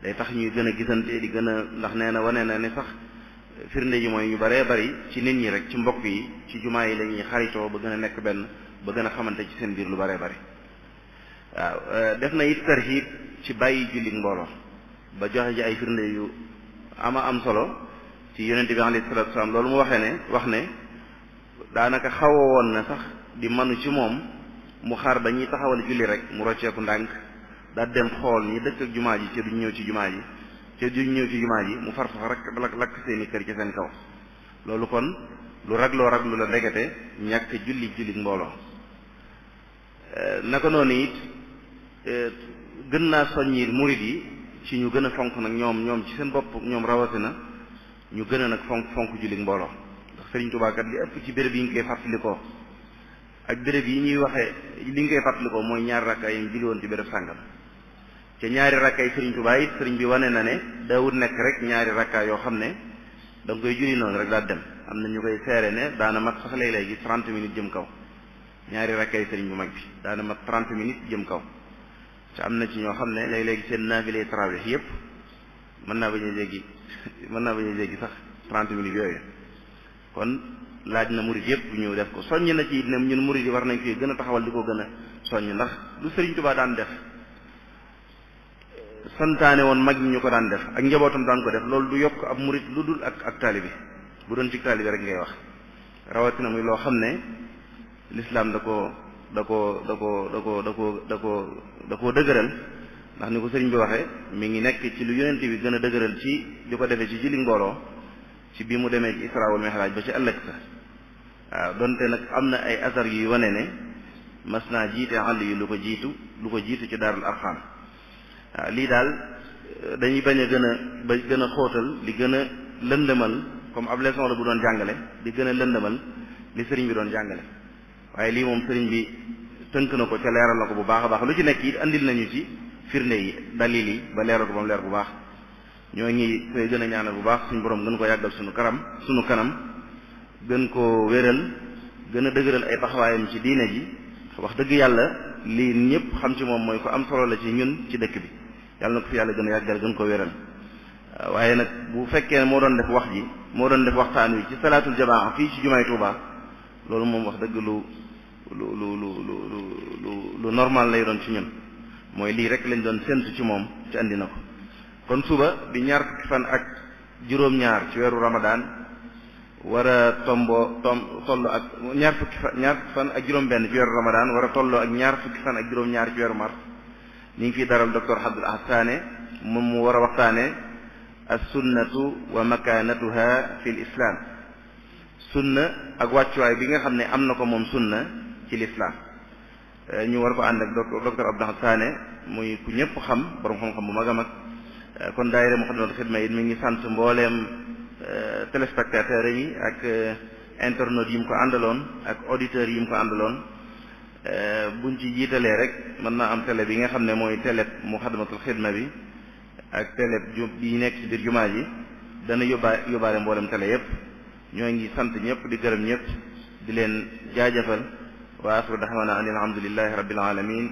day tax ñuy gën a gisante di gën a ndax nee na wane na ne sax firnde yi mooy ñu baree bari ci nit ñi rek ci mbokk yi ci jumaa yi la ñuy xaritoo ba gën a nekk benn ba gën a xamante ci seen biir lu baree bari waaw def na it tarhib ci bàyyi julli mbooloo ba joxe ji ay firnde yu ama am solo ci yonent bi alayhi salaatu wasalaam loolu mu wax ne daanaka xawoo woon na sax di manu ci moom mu xaar ba ñuy taxawal julli rek mu rocceeku ndànk daal dem xool ñi dëkk ak jumaa ji ca duñ ñëw ci jumaa ji mu far sax rek lakk seeni kër ci seen kaw loolu kon lu ragloo la ndekete ñàkk julli mbooloo naka noonu it gën naa soññi murid yi ci ñu gën a fonk nag ñoom ci seen bopp ñoom rawatina ñu gën a nag fonk julli mbooloo ndax Sëriñ Tuubaa kat li ëpp ci béréb yi ñu koy fàttalikoo ak béréb yi ñuy waxee li ñu koy fàttalikoo mooy ñaari rakka yi ñu julli woon ci béréb sàngam ca ñaari rakka yi Sëriñ Tuubaa it sëriñ bi wane na ne daawut nekk rek ñaari rakka yoo xam ne da nga koy julli noonu rek daal dem am na ñu koy seere ne daana mat sax léeg-léegi 30 minutes jëm kaw ñaari rakka yi sëriñ bu mag bi daana mat 30 minutes jëm kaw ca am na ci ñoo xam ne léeg-léegi seen naafile tarawih yépp mën naa bañ a jéggi sax 30 minutes yooyu kon laaj na murid yépp ñu def ko soññ na ci ne ñun murid yi war nañ koy gën a taxawal di ko gën a soññ ndax lu Sëriñ Tuubaa daan def santaane woon mag ñi ñu ko daan def ak njabootam daan ko def loolu du yokk ab murid lu dul ak taalibi bu doon ci taalibi rek ngay wax rawatina muy loo xam ne lislaam da koo dëgëral ndax ni ko sëriñ bi waxee mi ngi nekk ci lu yonent bi gën a dëgëral ci di ko defee ci julli mbooloo ci bi mu demee ci Isra wal Mi'raj ba ci ëllëg sa waaw donte nag am na ay asar yuy wane ne mas naa jiite àll yi lu ko jiitu ci Daarul Arqam waaw lii daal dañuy bañ a gën a xóotal li gën a lëndëmal comme ab leçon la bu doon jàngale di gën a lëndëmal li sëriñ bi doon jàngale waaye lii moom sëriñ bi tënk na ko ca leeral na ko bu baax a baax lu ci nekk it andil nañu ci firnde yi dalil yi ba leeral ko ba mu leer bu baax ñoo ngi koy gën a ñaanal bu baax suñu borom gën ko yàggal suñu kanam gën ko wéral gën a dëgëral ay taxawaayam ci diine ji wax dëgg yàlla lii ñëpp xam ci moom mooy ko am solo la ci ñun ci dëkk bi yàlla na ko fi yàlla gën a yàggal gën ko wéral waaye nag bu fekkee ne moo doon def waxtaan wi ci salaatul jamaa fii ci jumaay Tuubaa loolu moom wax dëgg lu normal lay doon ci ñun mooy lii rek lañ doon séntu ci moom ci andi na ko kon suba di ñaar fukki fan ak juróom-ñaar ci weeru Ramadan war a tolloo ak ñaar fukki fan ak juróom-benn ci weeru Ramadan war a tolloo ak ñaar fukki fan ak juróom-ñaar ci weeru mars ñu ngi fiy daral docteur Abdul Ahad Sané moom mu war a waxtaane as-sunnatu wa makanatuha fi l islam sunna ak wàccuwaay bi nga xam ne am na ko moom sunna ci l'islam ñu war ko ànd ak docteur Abdul Ahad Sané muy ku ñëpp xam borom xam-xam bu mag a mag kon daayira Muxaddamatul Xidma yi mi ngi sant mbooleem téléspectateurs yi ak internautes yi mu ko àndaloon ak auditeurs yi mu ko àndaloon buñ ci jiitalee rek mën naa am télé bi nga xam ne mooy télé Muxaddamatul Xidma bi ak télé bi nekk ci biir jumaa ji dana yóbbaale mboolem télé yépp ñoo ngi sant ñëpp di gërëm ñëpp di leen jaajëfal wa axiru daxwaana an alhamdulillahi rabbil alamin